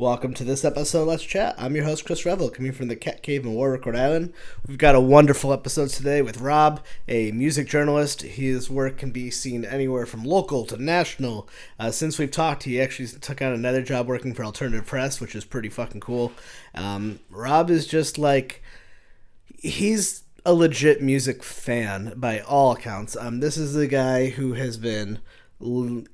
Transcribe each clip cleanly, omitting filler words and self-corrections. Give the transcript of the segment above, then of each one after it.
Welcome to this episode of Let's Chat. I'm your host, Chris Revill, coming from the Cat Cave in Warwick, Rhode Island. We've got a wonderful episode today with Rob, a music journalist. His work can be seen anywhere from local to national. Since we've talked, he actually took on another job working for Alternative Press, which is pretty fucking cool. Rob is just like, he's a legit music fan by all accounts. This is the guy who has been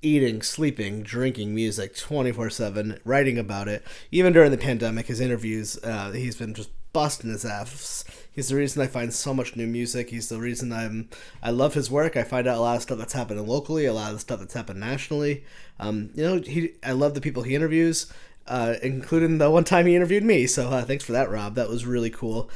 eating, sleeping, drinking music 24/7, writing about it. Even during the pandemic, his interviews, he's been just busting his ass. He's the reason I find so much new music. He's the reason I love his work. I find out a lot of stuff that's happening locally, a lot of the stuff that's happened nationally. I love the people he interviews, including the one time he interviewed me. So thanks for that, Rob. That was really cool.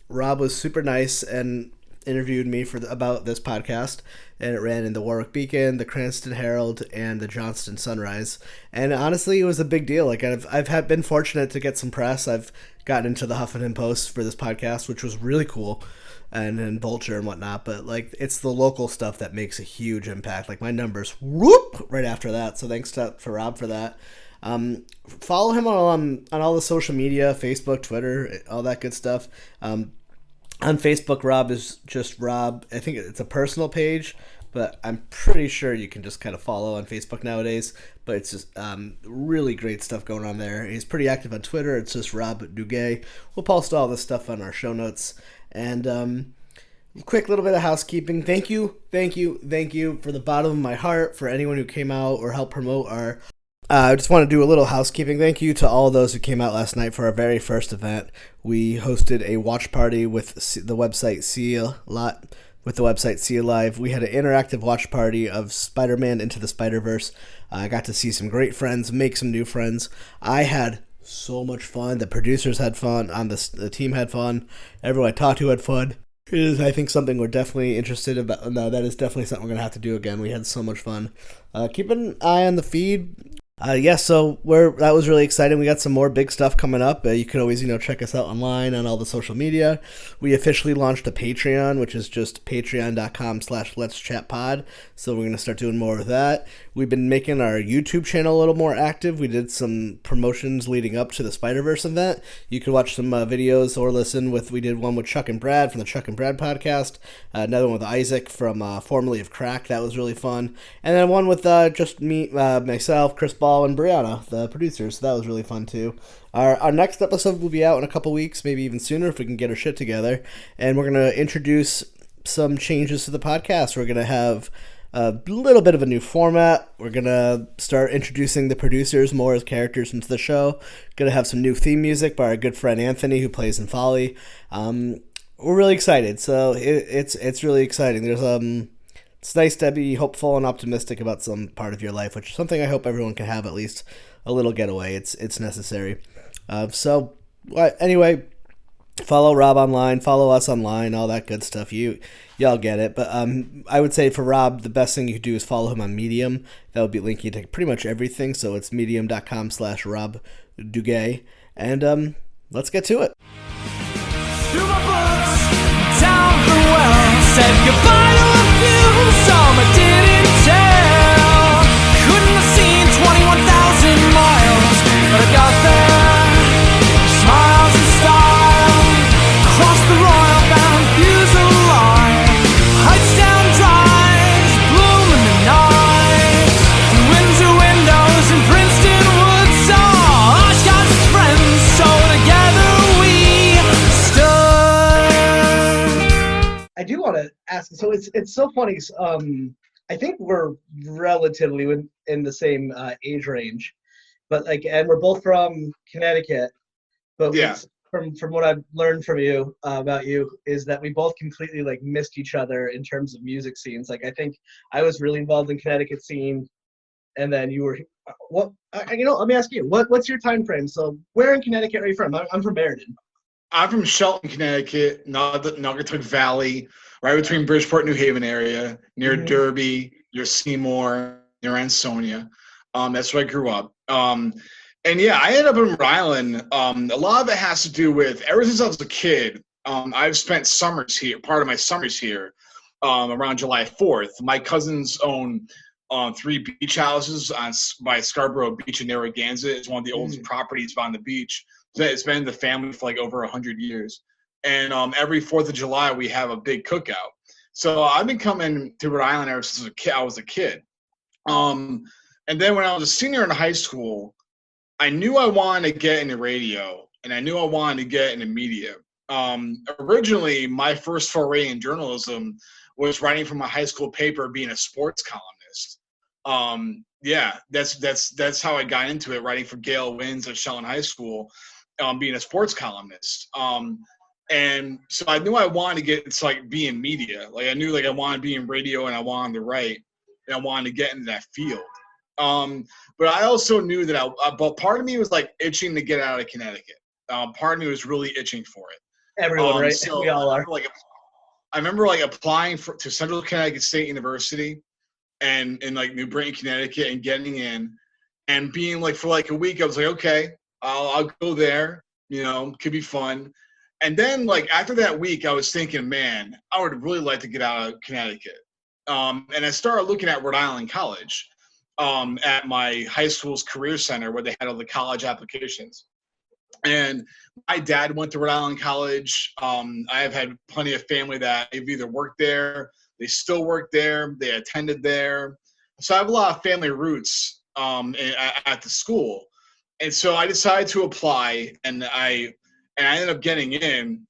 Rob was super nice and interviewed me about this podcast, and it ran in the Warwick Beacon, the Cranston Herald, and the Johnston Sunrise. And honestly, it was a big deal. Like I've been fortunate to get some press. I've gotten into the Huffington Post for this podcast, which was really cool, and Vulture and whatnot. But like, it's the local stuff that makes a huge impact. Like my numbers, whoop, right after that. So thanks for Rob for that. Follow him on all the social media, Facebook, Twitter, all that good stuff. On Facebook, Rob is just Rob. I think it's a personal page, but I'm pretty sure you can just kind of follow on Facebook nowadays. But it's just really great stuff going on there. He's pretty active on Twitter. It's just Rob Duguay. We'll post all this stuff on our show notes. And quick little bit of housekeeping. Thank you from the bottom of my heart for anyone who came out or helped promote our... I just want to do a little housekeeping. Thank you to all those who came out last night for our very first event. We hosted a watch party with the website See Alive. We had an interactive watch party of Spider-Man Into the Spider-Verse. I got to see some great friends, make some new friends. I had so much fun. The producers had fun. The team had fun. Everyone I talked to had fun. It is, I think, something we're definitely interested about. No, that is definitely something we're going to have to do again. We had so much fun. Keep an eye on the feed. So that was really exciting. We got some more big stuff coming up. You can always, check us out online on all the social media. We officially launched a Patreon, which is just patreon.com/letschatpod. So we're going to start doing more of that. We've been making our YouTube channel a little more active. We did some promotions leading up to the Spider-Verse event. You can watch some videos or listen we did one with Chuck and Brad from the Chuck and Brad podcast. Another one with Isaac from formerly of Crack. That was really fun. And then one with just me, myself, Chris Ball, and Brianna, the producers. So that was really fun too. Our next episode will be out in a couple weeks, maybe even sooner if we can get our shit together. And we're going to introduce some changes to the podcast. We're going to have a little bit of a new format. We're going to start introducing the producers more as characters into the show. Going to have some new theme music by our good friend Anthony, who plays in Folly. We're really excited. So it's really exciting. It's nice to be hopeful and optimistic about some part of your life, which is something I hope everyone can have at least a little getaway. It's necessary. Anyway, follow Rob online, follow us online, all that good stuff. Y'all get it. But I would say for Rob, the best thing you could do is follow him on Medium. That would be linking to pretty much everything. So it's medium.com/Rob Duguay. And let's get to it. Through my books, down the well, said goodbye to a few, some I didn't tell. Couldn't have seen 21,000 miles, but I got there. Smiles and style, across the royal bound fuselage. Heights down drives, bloom in the night. Through Windsor windows in Princeton woods, saw Oshkosh friends, so together we stood. I do want to ask, so it's so funny. I think we're relatively in the same age range, but and we're both from Connecticut. But yeah, from what I've learned from you about you is that we both completely missed each other in terms of music scenes. I think I was really involved in Connecticut scene, and then you were. What let me ask you, what's your time frame? So where in Connecticut are you from? I'm from Meriden. I'm from Shelton, Connecticut, Naugatuck Valley, right between Bridgeport, New Haven area, near Derby, near Seymour, near Ansonia. That's where I grew up. And yeah, I ended up in Rhode Island. A lot of it has to do with, ever since I was a kid, I've spent summers here, part of my summers here, around July 4th. My cousins own three beach houses by Scarborough Beach in Narragansett. It's one of the oldest properties on the beach. So it's been in the family for like over 100 years. And every 4th of July, we have a big cookout. So I've been coming to Rhode Island ever since I was a kid. And then when I was a senior in high school, I knew I wanted to get into radio, and I knew I wanted to get into media. Originally, my first foray in journalism was writing for my high school paper, being a sports columnist. Yeah, that's how I got into it, writing for Gail Wins at Shelton High School, being a sports columnist. And so I knew I wanted to get into like be in media. Like I knew like I wanted to be in radio and I wanted to write and I wanted to get into that field. But I also knew that but part of me was like itching to get out of Connecticut. Part of me was really itching for it. Everyone, right? So We all are. I remember like applying to Central Connecticut State University and in like New Britain, Connecticut, and getting in and being like for like a week, I was like, okay, I'll go there, you know, could be fun. And then like after that week, I was thinking, man, I would really like to get out of Connecticut. And I started looking at Rhode Island College at my high school's career center where they had all the college applications. And my dad went to Rhode Island College. I have had plenty of family that have either worked there, they still work there, they attended there. So I have a lot of family roots at the school. And so I decided to apply, and I ended up getting in,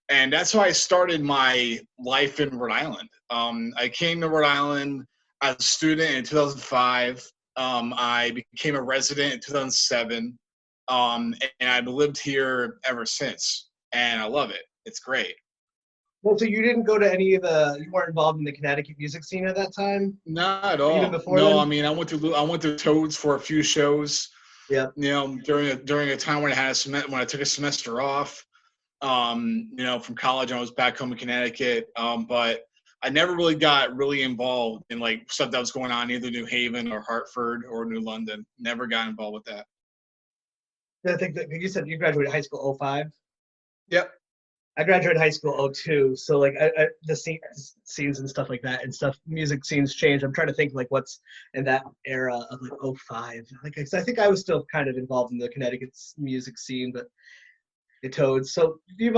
and that's how I started my life in Rhode Island. I came to Rhode Island as a student in 2005. I became a resident in 2007, and I've lived here ever since, and I love it. It's great. Well, so you didn't go to you weren't involved in the Connecticut music scene at that time? Not at all. Even before no, then? I mean, I went to Toads for a few shows. Yeah. You know, during a time when I took a semester off, you know, from college, I was back home in Connecticut. But I never really got really involved in like stuff that was going on either New Haven or Hartford or New London. Never got involved with that. I think that you said you graduated high school 05? Yep. I graduated high school 02, so like the scenes and stuff like that and stuff, music scenes change. I'm trying to think like what's in that era of like 05. Like I think I was still kind of involved in the Connecticut music scene, but the Toads. So you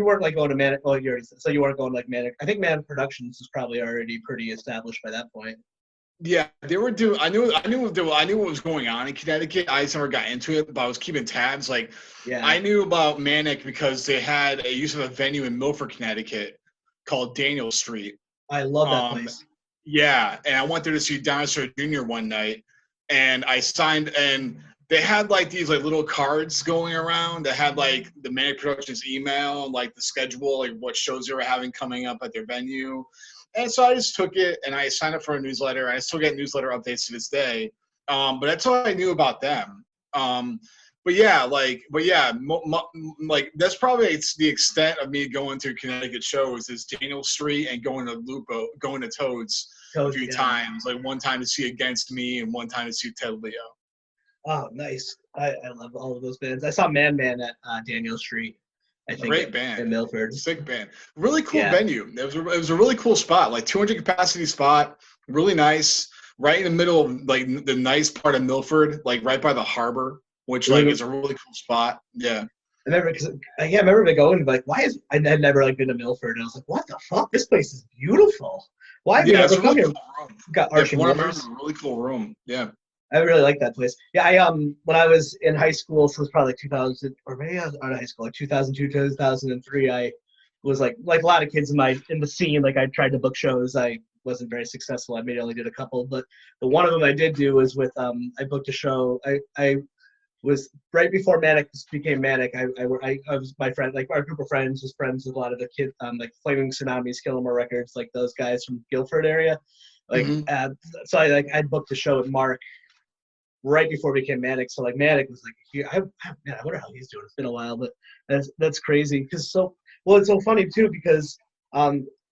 weren't like going to Manic. Oh, you already said, so you weren't going like Manic. I think Manic Productions was probably already pretty established by that point. Yeah, they were doing. I knew what was going on in Connecticut. I just never got into it, but I was keeping tabs. Like, Yeah. I knew about Manic because they had a use of a venue in Milford, Connecticut, called Daniel Street. I love that place. Yeah, and I went there to see Dinosaur Jr. one night, and I signed. And they had like these like little cards going around that had like the Manic Productions email and like the schedule, like what shows they were having coming up at their venue. And so I just took it and I signed up for a newsletter. I still get newsletter updates to this day. But that's all I knew about them. But that's probably the extent of me going to Connecticut shows is Daniel Street and going to Toads a few times. Like one time to see Against Me and one time to see Ted Leo. Oh, nice. I love all of those bands. I saw Man at Daniel Street. I think Great band. In Milford. Sick band. Really cool venue. It was a really cool spot, like 200 capacity spot, really nice, right in the middle of like the nice part of Milford, like right by the harbor, which like is a really cool spot. Yeah. I remember going like, I had never like been to Milford, and I was like, what the fuck? This place is beautiful. Why have you never come here? Got Archie Waters. Really cool room. Yeah. I really like that place. Yeah, when I was in high school, so it was probably like 2000, or maybe I was out of high school, like 2002, 2003. I was like a lot of kids in the scene. Like I tried to book shows. I wasn't very successful. I maybe only did a couple, but the one of them I did do was with I booked a show. I was right before Manic became Manic. I was my friend, like our group of friends was friends with a lot of the kids, like Flaming Tsunamis, Killamore Records, like those guys from Guilford area. Like so I booked a show with Mark right before it became Manic. So like Manic was like, I wonder how he's doing. It's been a while, but that's crazy. It's so funny too, because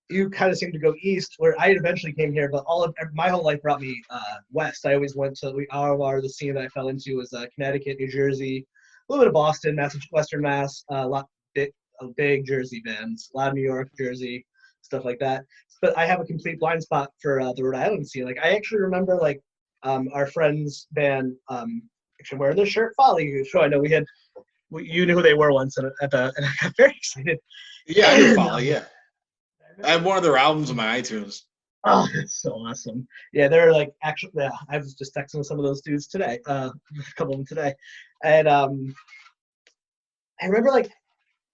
you kind of seem to go east, where I eventually came here, but my whole life brought me west. I always went to the scene that I fell into was Connecticut, New Jersey, a little bit of Boston, Western Mass, a lot big Jersey bands, a lot of New York, Jersey, stuff like that. But I have a complete blind spot for the Rhode Island scene. Like I actually remember like our friend's band actually wearing their shirt Folly. So I know you knew who they were once and I got very excited. Yeah, I knew Folly. Yeah, I have one of their albums on my iTunes. Oh, that's so awesome. Yeah, they're like actually. Yeah, I was just texting with some of those dudes today. A couple of them today, and I remember like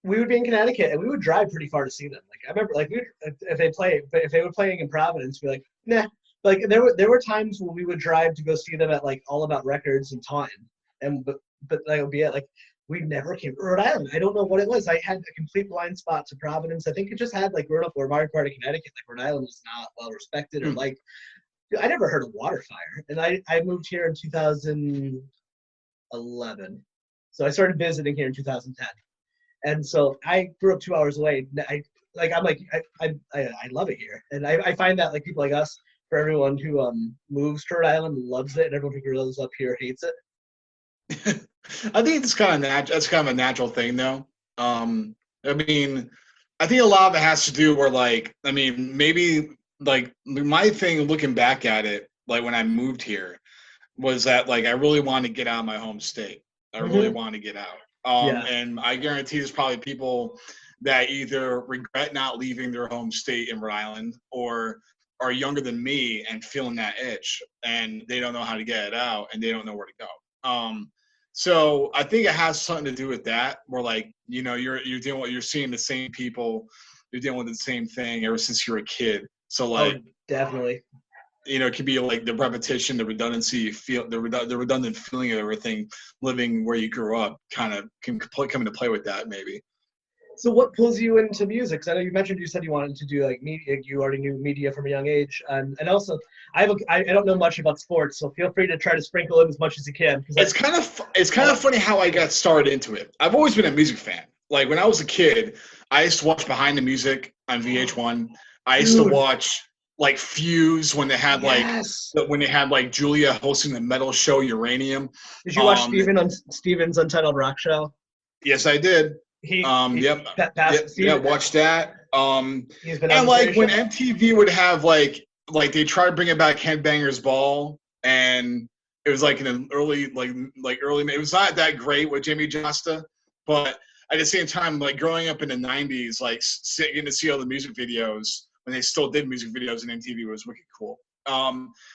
we would be in Connecticut and we would drive pretty far to see them. Like I remember like if they were playing in Providence, we'd be like nah. Like there were times when we would drive to go see them at like All About Records in Taunton, and but that would be it. Like we never came to Rhode Island. I don't know what it was. I had a complete blind spot to Providence. I think it just had like growing up or my part of Connecticut, like Rhode Island was not well respected or like I never heard of Waterfire. And I moved here in 2011. So I started visiting here in 2010. And so I grew up 2 hours away. I love it here. And I find that like people like us, for everyone who moves to Rhode Island loves it, and everyone who grows up here hates it. I think it's kind of that's kind of a natural thing, though. I mean, I think a lot of it has to do where, like, I mean, maybe like my thing looking back at it, like when I moved here, was that like I really wanted to get out of my home state. I really wanted to get out. And I guarantee there's probably people that either regret not leaving their home state in Rhode Island or are younger than me and feeling that itch and they don't know how to get it out and they don't know where to go. So I think it has something to do with that. Where like, you know, you're seeing the same people, you're dealing with the same thing ever since you're a kid. So like, definitely, you know, it could be like the repetition, the redundancy, you feel the redundant feeling of everything, living where you grew up, kind of can come into play with that maybe. So what pulls you into music? Because I know you said you wanted to do like media. You already knew media from a young age, and also I don't know much about sports, so feel free to try to sprinkle in as much as you can. It's kind of funny how I got started into it. I've always been a music fan. Like when I was a kid, I used to watch Behind the Music on VH1. I used to watch like Fuse when they had like Julia hosting the metal show Uranium. Did you watch Steven's Untitled Rock Show? Yes, I did. Watch that. And like when MTV would have like they tried to bring it back, Headbangers Ball, and it was like in an early it was not that great with Jimmy Josta, but at the same time, like growing up in the 90s, like getting to see all the music videos when they still did music videos in MTV was wicked cool.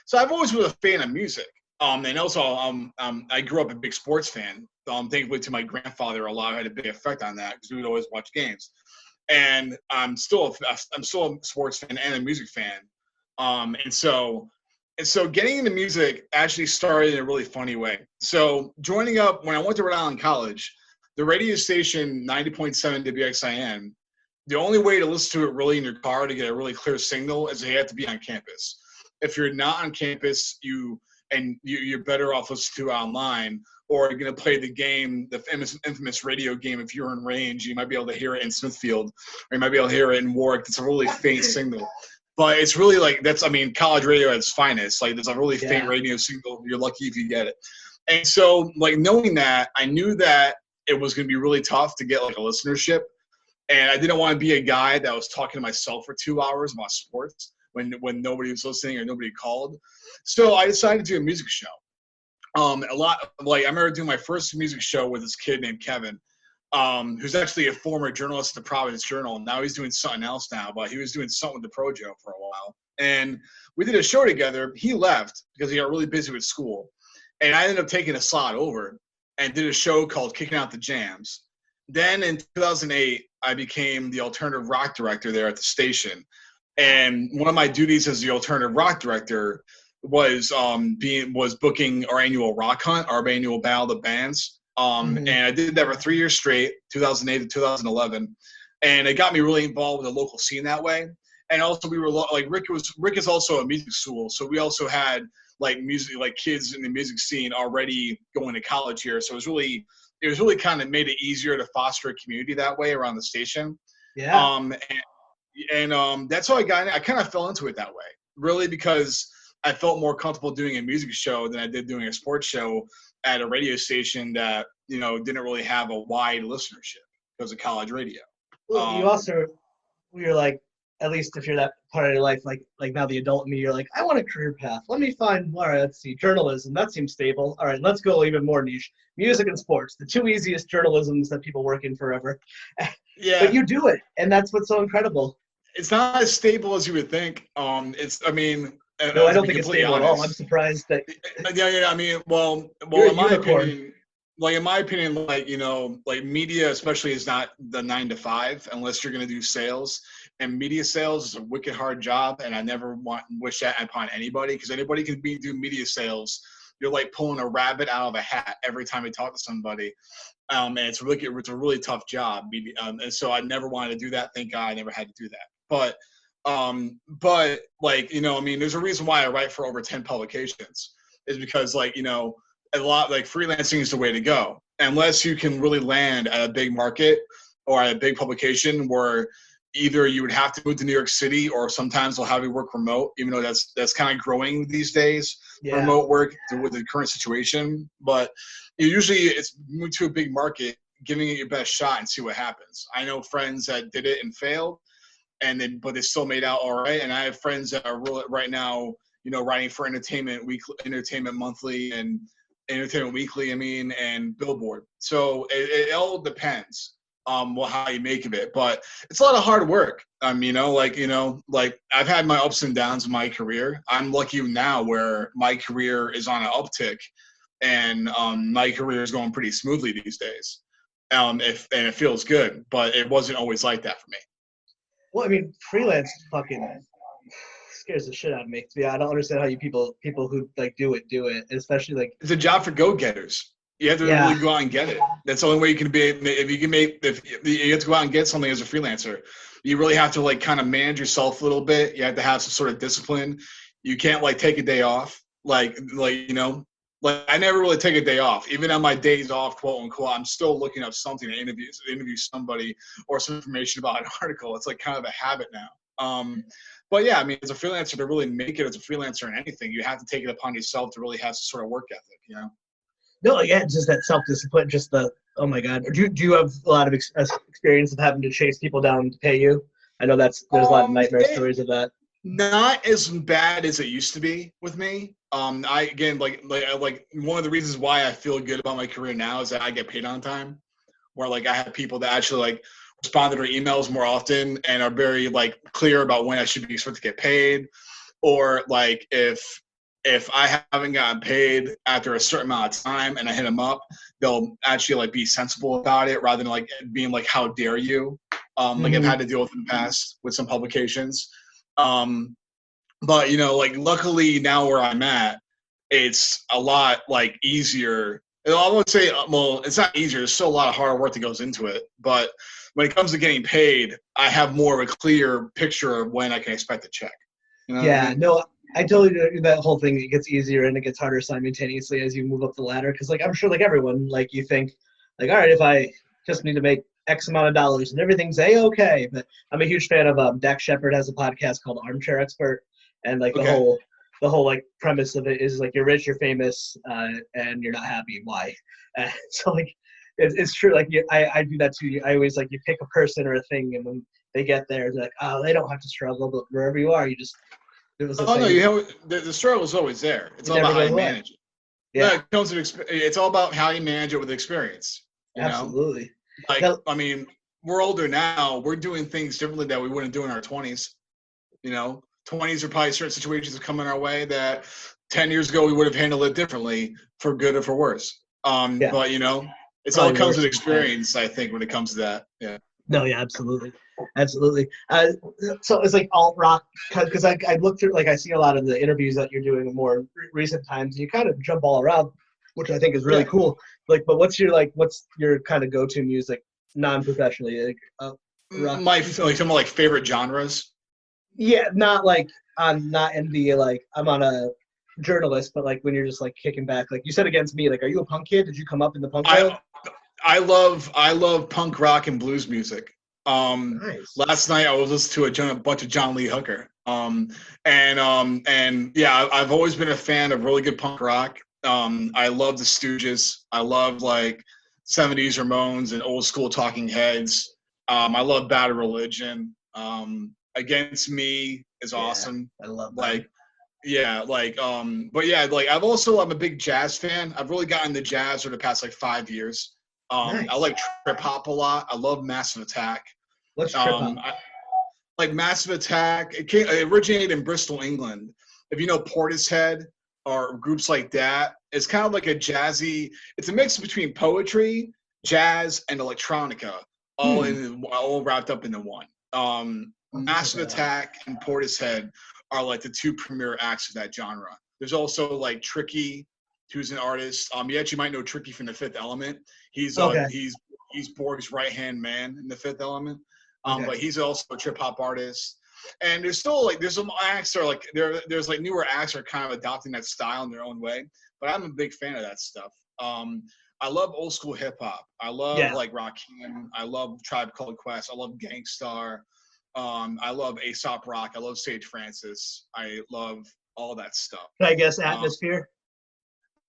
So I've always been a fan of music. And also, I grew up a big sports fan. Thankfully, to my grandfather, a lot had a big effect on that because we would always watch games. And I'm still a sports fan and a music fan. And so getting into music actually started in a really funny way. So joining up when I went to Rhode Island College, the radio station 90.7 WXIN, the only way to listen to it really in your car to get a really clear signal is you have to be on campus. If you're not on campus, you're better off listening to it online, or you're going to play the game, the infamous radio game. If you're in range, you might be able to hear it in Smithfield, or you might be able to hear it in Warwick. It's a really faint signal. But it's really like, college radio at its finest. Like, there's a really faint radio signal. You're lucky if you get it. And so, like, knowing that, I knew that it was going to be really tough to get, like, a listenership. And I didn't want to be a guy that was talking to myself for 2 hours about sports when nobody was listening or nobody called. So I decided to do a music show. I remember doing my first music show with this kid named Kevin, who's actually a former journalist at the Providence Journal. Now he's doing something else now, but he was doing something with the Projo for a while. And we did a show together. He left because he got really busy with school. And I ended up taking a slot over and did a show called Kicking Out the Jams. Then in 2008, I became the alternative rock director there at the station. And one of my duties as the alternative rock director was booking our annual rock hunt, our annual battle of bands. And I did that for 3 years straight, 2008 to 2011. And it got me really involved with the local scene that way. And also we were like, Rick is also a music school. So we also had like music, like kids in the music scene already going to college here. So it was really kind of made it easier to foster a community that way around the station. Yeah. And that's how I got in. I kind of fell into it that way, really, because I felt more comfortable doing a music show than I did doing a sports show at a radio station that, you know, didn't really have a wide listenership because of college radio. Well, we were like, at least if you're that part of your life, like now the adult in me, you're like, I want a career path. Let me find, all right, let's see, journalism. That seems stable. All right, let's go even more niche. Music and sports, the two easiest journalisms that people work in forever. Yeah. But you do it, and that's what's so incredible. It's not as stable as you would think. I mean, No, I to don't be think it's completely stable at all. I'm honest. surprised that Yeah. I mean, well, you're a in my unicorn. opinion, like, like media especially is not the 9 to 5 unless you're going to do sales. And media sales is a wicked hard job, and I never wish that upon anybody, because anybody can do media sales. You're like pulling a rabbit out of a hat every time you talk to somebody. And it's a really tough job. And so I never wanted to do that. Thank God I never had to do that. But like, I mean, there's a reason why I write for over 10 publications, is because, like, a lot, like, freelancing is the way to go, unless you can really land at a big market or at a big publication where either you would have to move to New York City, or sometimes they'll have you work remote, even though that's kind of growing these days, remote work with the current situation. But usually it's move to a big market, giving it your best shot and see what happens. I know friends that did it and failed, but they still made out all right. And I have friends that are right now, writing for Entertainment Monthly and Entertainment Weekly, and Billboard. So it all depends how you make of it. But it's a lot of hard work. Like I've had my ups and downs in my career. I'm lucky now where my career is on an uptick, and my career is going pretty smoothly these days. And it feels good, but it wasn't always like that for me. Well, I mean, freelance fucking scares the shit out of me. Yeah, I don't understand how you people who like do it, especially like it's a job for go-getters. You have to really go out and get it. That's the only way you can be. If you have to go out and get something as a freelancer, you really have to like kind of manage yourself a little bit. You have to have some sort of discipline. You can't like take a day off. Like I never really take a day off. Even on my days off, quote unquote, I'm still looking up something to interview somebody or some information about an article. It's like kind of a habit now. But yeah, I mean, as a freelancer, to really make it as a freelancer in anything, you have to take it upon yourself to really have some sort of work ethic, No, yeah, just that self-discipline, just the, oh my God. Do you have a lot of experience of having to chase people down to pay you? I know there's a lot of nightmare stories of that. Not as bad as it used to be with me. I again like one of the reasons why I feel good about my career now is that I get paid on time. Where like I have people that actually like respond to their emails more often and are very like clear about when I should be expected to get paid, or like if I haven't gotten paid after a certain amount of time and I hit them up, they'll actually like be sensible about it rather than like being like, how dare you? Like I've had to deal with in the past with some publications. But like luckily now where I'm at, it's a lot like easier. I won't say, well, it's not easier. There's still a lot of hard work that goes into it. But when it comes to getting paid, I have more of a clear picture of when I can expect a check. No, I totally do that whole thing. It gets easier and it gets harder simultaneously as you move up the ladder. Because like I'm sure like everyone, like you think like, all right, if I just need to make X amount of dollars and everything's A-okay. But I'm a huge fan of Dak Shepard has a podcast called Armchair Expert, and like the whole like premise of it is like you're rich, you're famous, and you're not happy. Why? So like it's true. Like I do that too. I always like you pick a person or a thing, and when they get there, they're like, oh, they don't have to struggle, but wherever you are, you just. No, the struggle is always there. It's all about how you manage it. Yeah, it's all about how you manage it with experience. Absolutely. Like, I mean, we're older now. We're doing things differently that we wouldn't do in our 20s. 20s are probably certain situations that come in our way that 10 years ago we would have handled it differently, for good or for worse. But it's all comes with experience. I think when it comes to that. Yeah. No, yeah, absolutely. So it's like alt rock, because I look through, like I see a lot of the interviews that you're doing in more recent times. You kind of jump all around, which I think is really cool. Like, but what's your kind of go-to music non-professionally? Like, rock? Like favorite genres. Yeah, not like I'm not in the like I'm on a journalist, but like when you're just like kicking back, like you said Against Me. Like, are you a punk kid? Did you come up in the punk world? I love punk rock and blues music. Nice. Last night I was listening to a bunch of John Lee Hooker. And yeah, I've always been a fan of really good punk rock. I love the Stooges. I love like 70s Ramones and old school Talking Heads. I love Bad Religion. Against Me is awesome. I love that. Like, yeah, like, but yeah, like I'm a big jazz fan. I've really gotten into jazz for the past like 5 years. Nice. I like trip hop a lot. I love Massive Attack. What's trip hop? Like Massive Attack, it originated in Bristol, England. If you know Portishead or groups like that, it's kind of like a jazzy. It's a mix between poetry, jazz, and electronica, all wrapped up into one. Massive Attack and Portishead are like the two premier acts of that genre. There's also like Tricky, who's an artist. You actually might know Tricky from The Fifth Element. He's Borg's right hand man in The Fifth Element. But he's also a trip hop artist. And there's still like there's some acts that are like there's like newer acts that are kind of adopting that style in their own way. But I'm a big fan of that stuff. I love old school hip hop. I love like Rakim. I love Tribe Called Quest. I love Gangstar. I love Aesop Rock. I love Sage Francis. I love all that stuff. Can I guess Atmosphere?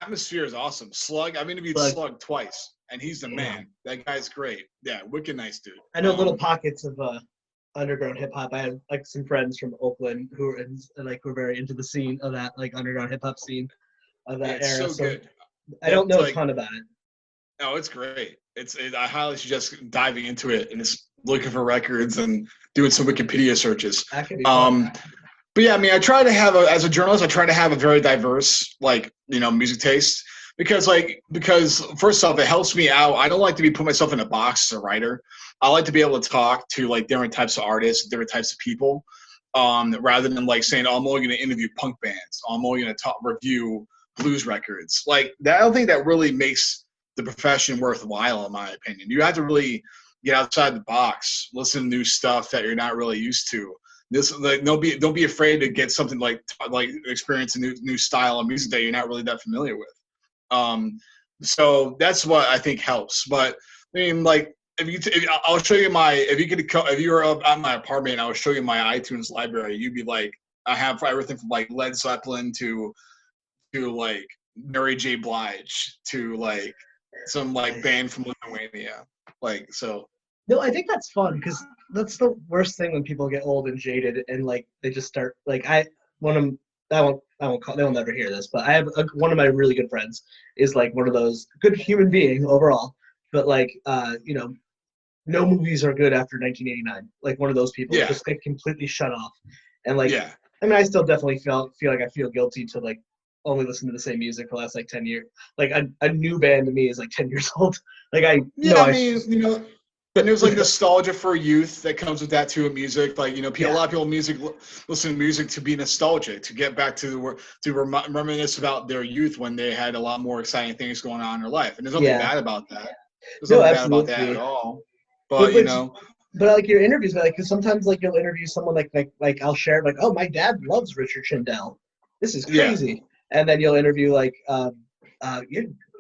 Atmosphere is awesome. Slug. I've interviewed Slug twice, and he's the man. That guy's great. Yeah, wicked nice dude. I know little pockets of underground hip hop. I have like some friends from Oakland who are very into the scene of that like underground hip hop scene of that era. So good. I don't know a ton about it. No, it's great. I highly suggest diving into it and just looking for records and doing some Wikipedia searches. That could be fun. But yeah, I mean, as a journalist, I try to have a very diverse, like, music taste because first off, it helps me out. I don't like to put myself in a box as a writer. I like to be able to talk to like different types of artists, different types of people, rather than like saying, oh, I'm only going to interview punk bands. I'm only going to review blues records. Like that, I don't think that really makes the profession worthwhile, in my opinion. You have to really get outside the box, listen to new stuff that you're not really used to. Don't be afraid to get something like experience a new style of music that you're not really that familiar with. So that's what I think helps. But I mean, like I'll show you if you were up at my apartment, I will show you my iTunes library. You'd be like, I have everything from like Led Zeppelin to like Mary J. Blige to like some like band from Lithuania. Like so. No, I think that's fun because that's the worst thing when people get old and jaded and like they just start like they'll never hear this, but I have one of my really good friends is like one of those good human being overall, but like no movies are good after 1989. Like one of those people just like completely shut off, and like I mean I still definitely feel like I feel guilty to like only listen to the same music for the last like 10 years. Like a new band to me is like 10 years old. Like and there's like nostalgia for youth that comes with that too in music. Like, a lot of people listen to music to be nostalgic, to get back to reminisce about their youth when they had a lot more exciting things going on in their life. And there's nothing bad about that. There's nothing bad about that at all. But like your interviews, like, because sometimes like you'll interview someone like I'll share like, oh, my dad loves Richard Shindell. This is crazy. Yeah. And then you'll interview like,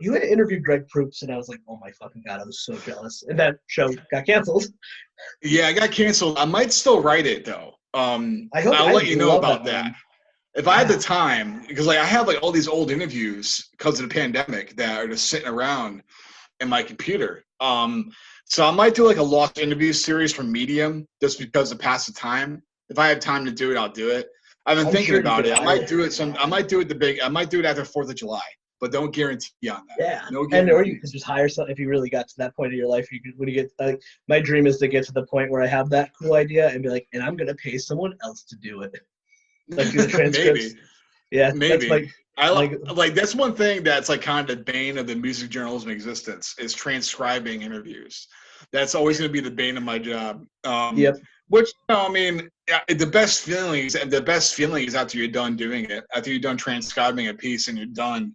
you had interviewed Greg Proops, and I was like, oh my fucking God, I was so jealous. And that show got canceled. Yeah, I got canceled. I might still write it though. I'll let you know about that. If I had the time, because like I have like all these old interviews because of the pandemic that are just sitting around in my computer. So I might do like a lost interviews series from Medium just because to pass the time. If I have time to do it, I'll do it. I've been thinking about it. I might do it after 4th of July. But don't guarantee on that. Yeah, or you could just hire someone if you really got to that point in your life. When you get like, my dream is to get to the point where I have that cool idea and be like, and I'm gonna pay someone else to do it. Like do the transcripts. Maybe. Yeah, maybe. That's one thing that's like kind of the bane of the music journalism existence is transcribing interviews. That's always going to be the bane of my job. Which I mean, the best feeling is after you're done doing it, after you're done transcribing a piece and you're done.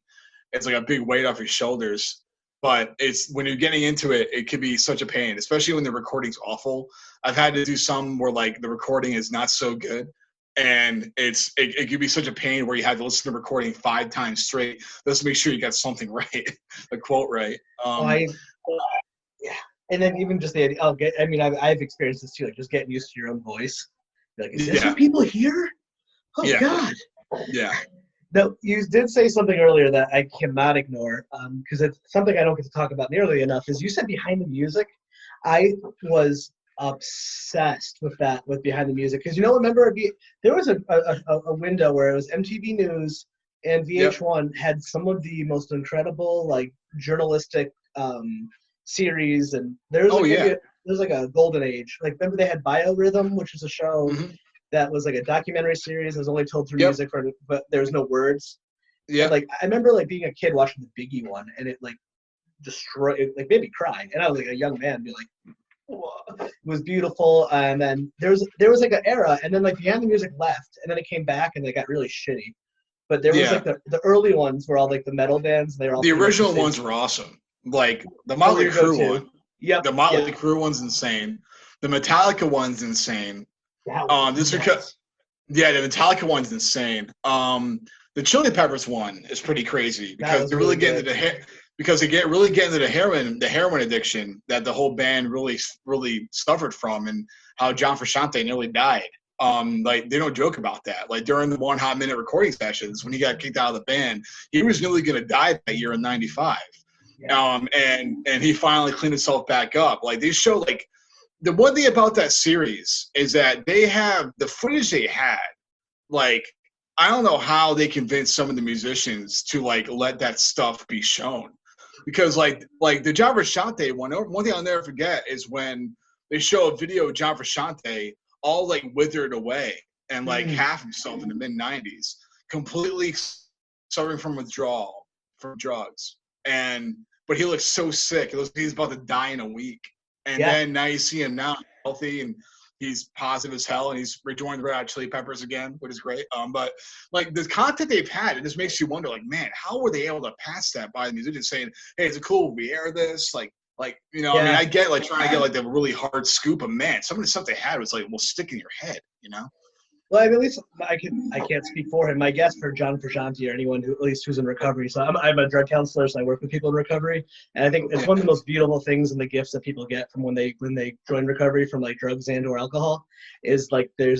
It's like a big weight off your shoulders, but it's when you're getting into it, it could be such a pain, especially when the recording's awful. I've had to do some where like the recording is not so good, and it could be such a pain where you have to listen to the recording 5 times straight just to make sure you got something right, the quote right. And then even just the idea, I've experienced this too, like just getting used to your own voice. You're like, is this what people hear? Oh God. Yeah. No, you did say something earlier that I cannot ignore because it's something I don't get to talk about nearly enough. Is you said behind the music, I was obsessed with that, with Behind the Music, because remember there was a window where it was MTV News and VH1 had some of the most incredible like journalistic series, and there's like a golden age. Like remember they had Biorhythm, which is a show that was like a documentary series that was only told through music, but there's no words. Yeah, like I remember like being a kid watching the Biggie one, and it like destroyed, like made me cry, and I was like a young man, be like, whoa. It was beautiful. And then there was like an era, and then like Behind the Music left, and then it came back, and they got really shitty. But there was like the early ones were all like the metal bands. They were all the original ones were awesome. Like the Motley Crue one. Yep. The Motley Crue one's insane. The Metallica one's insane. The Metallica one's insane. The Chili Peppers one is pretty crazy because they're really getting into the hair. Because they really get into the heroin addiction that the whole band really suffered from, and how John Frusciante nearly died. Like they don't joke about that. Like during the 1 Hot Minute recording sessions when he got kicked out of the band, he was nearly going to die that year in '95. Yeah. And he finally cleaned himself back up. Like they show, like the one thing about that series is that they have the footage they had. Like I don't know how they convinced some of the musicians to like let that stuff be shown. Because like the John Frusciante one thing I'll never forget is when they show a video of John Frusciante all like withered away and like half himself in the mid '90s, completely suffering from withdrawal from drugs. But he looks so sick. It looks like he's about to die in a week. And then now you see him now healthy and he's positive as hell, and he's rejoined the Red Hot Chili Peppers again, which is great. But like the content they've had, it just makes you wonder, like, man, how were they able to pass that by the musicians saying, "Hey, is it cool if we air this?" I mean, I get like trying to get like the really hard scoop, but man, some of the stuff they had was like, will stick in your head, Well, I mean, at least I can't speak for him. My guess for John Frusciante or anyone who at least who's in recovery. So I'm a drug counselor, so I work with people in recovery, and I think it's one of the most beautiful things and the gifts that people get from when they join recovery from like drugs and or alcohol is like there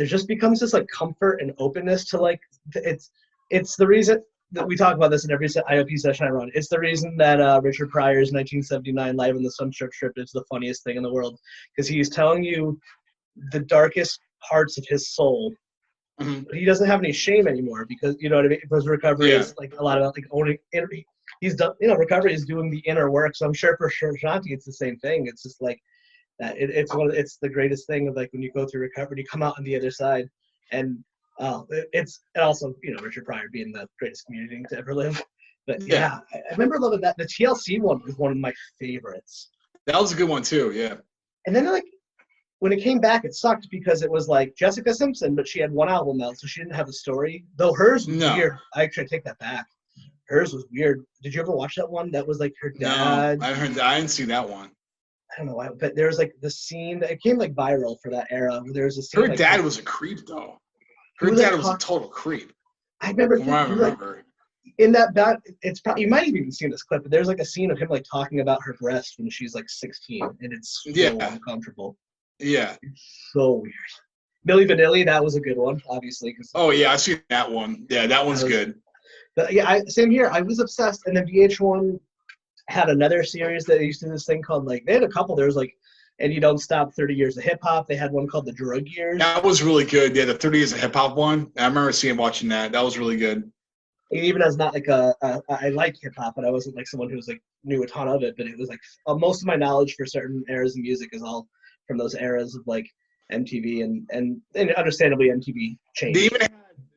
just becomes this like comfort and openness to like it's the reason that we talk about this in every IOP session I run. It's the reason that Richard Pryor's 1979 Live in the Sunshine Strip is the funniest thing in the world, because he's telling you the darkest parts of his soul. But he doesn't have any shame anymore because, you know what I mean? Because recovery is like a lot about like owning. He's done, recovery is doing the inner work. So I'm sure for Shanti it's the same thing. It's just like that. It's the greatest thing of like when you go through recovery, you come out on the other side, and it's also Richard Pryor being the greatest comedian to ever live. But I remember loving that. The TLC one was one of my favorites. That was a good one too. Yeah. And then like, when it came back, it sucked because it was like Jessica Simpson, but she had one album out, so she didn't have a story. Though hers was weird. I take that back. Hers was weird. Did you ever watch that one? That was like her dad. No, I didn't see that one. I don't know why, but there was like the scene that it came like viral for that era. There was a scene. Her dad was a creep, though. Her dad was a total creep. I remember. In that it's probably, you might have even seen this clip, but there's like a scene of him like talking about her breast when she's like 16, and it's so uncomfortable. Yeah. It's so weird. Milli Vanilli, that was a good one, obviously. Oh, yeah, I see that one. Yeah, that one's good. But yeah, same here. I was obsessed. And then VH1 had another series that they used to do this thing called, like, they had a couple. There was, like, And You Don't Stop 30 Years of Hip Hop. They had one called The Drug Years. That was really good. Yeah, the 30 Years of Hip Hop one. I remember watching that. That was really good. Even as not like I like hip hop, but I wasn't like someone who was like knew a ton of it. But it was like most of my knowledge for certain eras of music is all from those eras of like MTV and understandably MTV changed.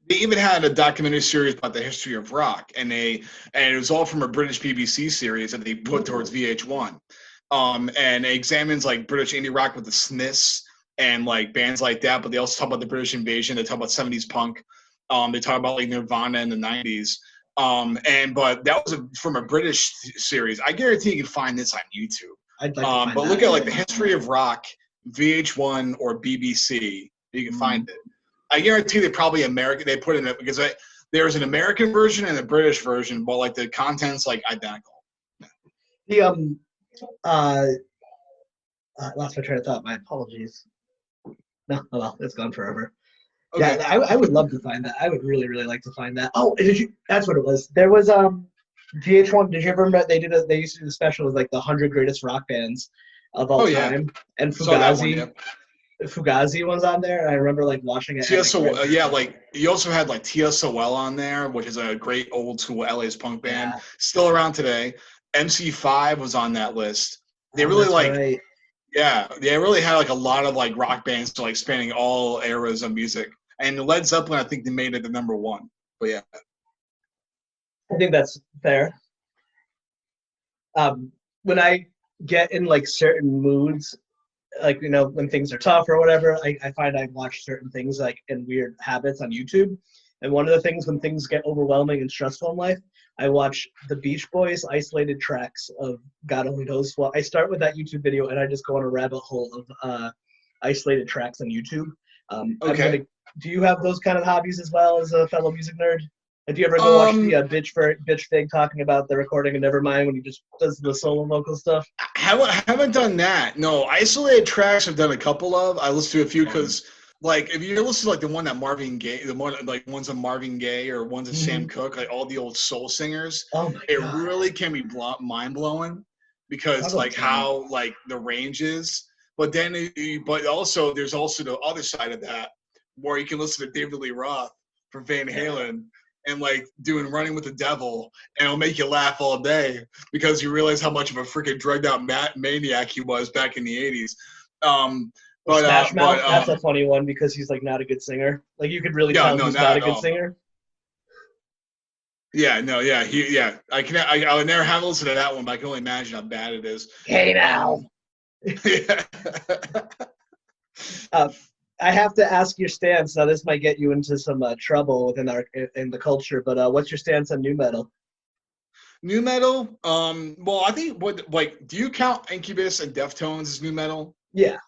They even had a documentary series about the history of rock, and it was all from a British BBC series that they put towards VH1. And it examines like British indie rock with the Smiths and like bands like that, but they also talk about the British invasion. They talk about 70s punk. They talk about like Nirvana in the 90s. But that was from a British series. I guarantee you can find this on YouTube. I'd like to find but look at like the history of rock, VH1 or BBC. You can find it. I guarantee they probably they put in it because there's an American version and a British version, but like the content's like identical. The lost my train of thought. My apologies. No, oh well, it's gone forever. Okay. Yeah, I would love to find that. I would really, really like to find that. Oh, that's what it was. There was VH1. Did you ever remember they used to do the special with like the 100 greatest rock bands, of all Oh yeah, time, and saw that one. Fugazi. Yep. Fugazi was on there. I remember like watching it. At, like, TSO, yeah, like you also had like TSOL on there, which is a great old school LA's punk band, yeah. still around today. MC5 was on that list. They Oh, really that's like, right. yeah, they really had like a lot of like rock bands like spanning all eras of music. And Led Zeppelin, I think they made it the number one. But yeah, I think that's fair. When I get in like certain moods, like when things are tough or whatever, I find I watch certain things like in weird habits on YouTube. And one of the things when things get overwhelming and stressful in life, I watch the Beach Boys isolated tracks of God Only Knows What. I start with that YouTube video and I just go on a rabbit hole of isolated tracks on YouTube. okay. Do you have those kind of hobbies as well as a fellow music nerd? Do you ever go watch the Bitch Fig talking about the recording of Nevermind when he just does the solo vocal stuff? Haven't done that. No, isolated tracks I've done a couple of. I listened to a few because, like, if you listen to like the one that Marvin Gaye, the one like one's of Marvin Gaye or one's of Sam Cooke, like all the old soul singers, Oh my it god! really can be mind blowing because like how like the range is. But then, but also there's also the other side of that where you can listen to David Lee Roth from Van Halen and like doing Running with the Devil, and it'll make you laugh all day because you realize how much of a freaking drugged out maniac he was back in the 80s. Smash Mouth, that's a funny one because he's like not a good singer. Like you could really tell he's not a good singer. Yeah, no, yeah, I would never have listened to that one, but I can only imagine how bad it is. Hey now. Yeah. I have to ask your stance. Now, this might get you into some trouble within in the culture, but what's your stance on new metal? New metal? Well, I think do you count Incubus and Deftones as new metal? Yeah.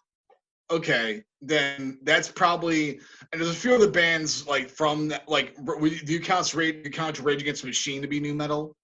Okay, then that's probably. And there's a few other bands like from that. Like, do you count Rage Against the Machine to be new metal?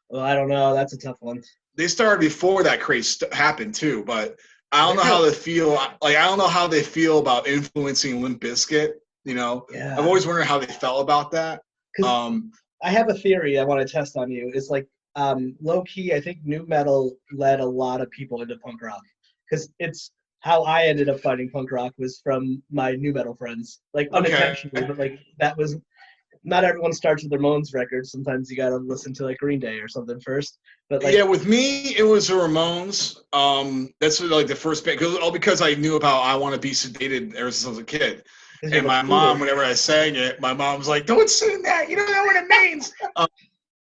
Well, I don't know. That's a tough one. They started before that craze happened too, but I don't know how they feel. Like, I don't know how they feel about influencing Limp Bizkit. Yeah. I've always wondered how they felt about that. I have a theory I want to test on you. It's like low key. I think new metal led a lot of people into punk rock because it's how I ended up finding punk rock was from my new metal friends, like unintentionally, but like that was. Not everyone starts with their Ramones records. Sometimes you gotta listen to like Green Day or something first. But like, yeah, with me it was the Ramones. That's like the first band because I knew about I Want to Be Sedated ever since I was a kid. And my mom, whenever I sang it, my mom was like, "Don't sing that. You don't know what it means."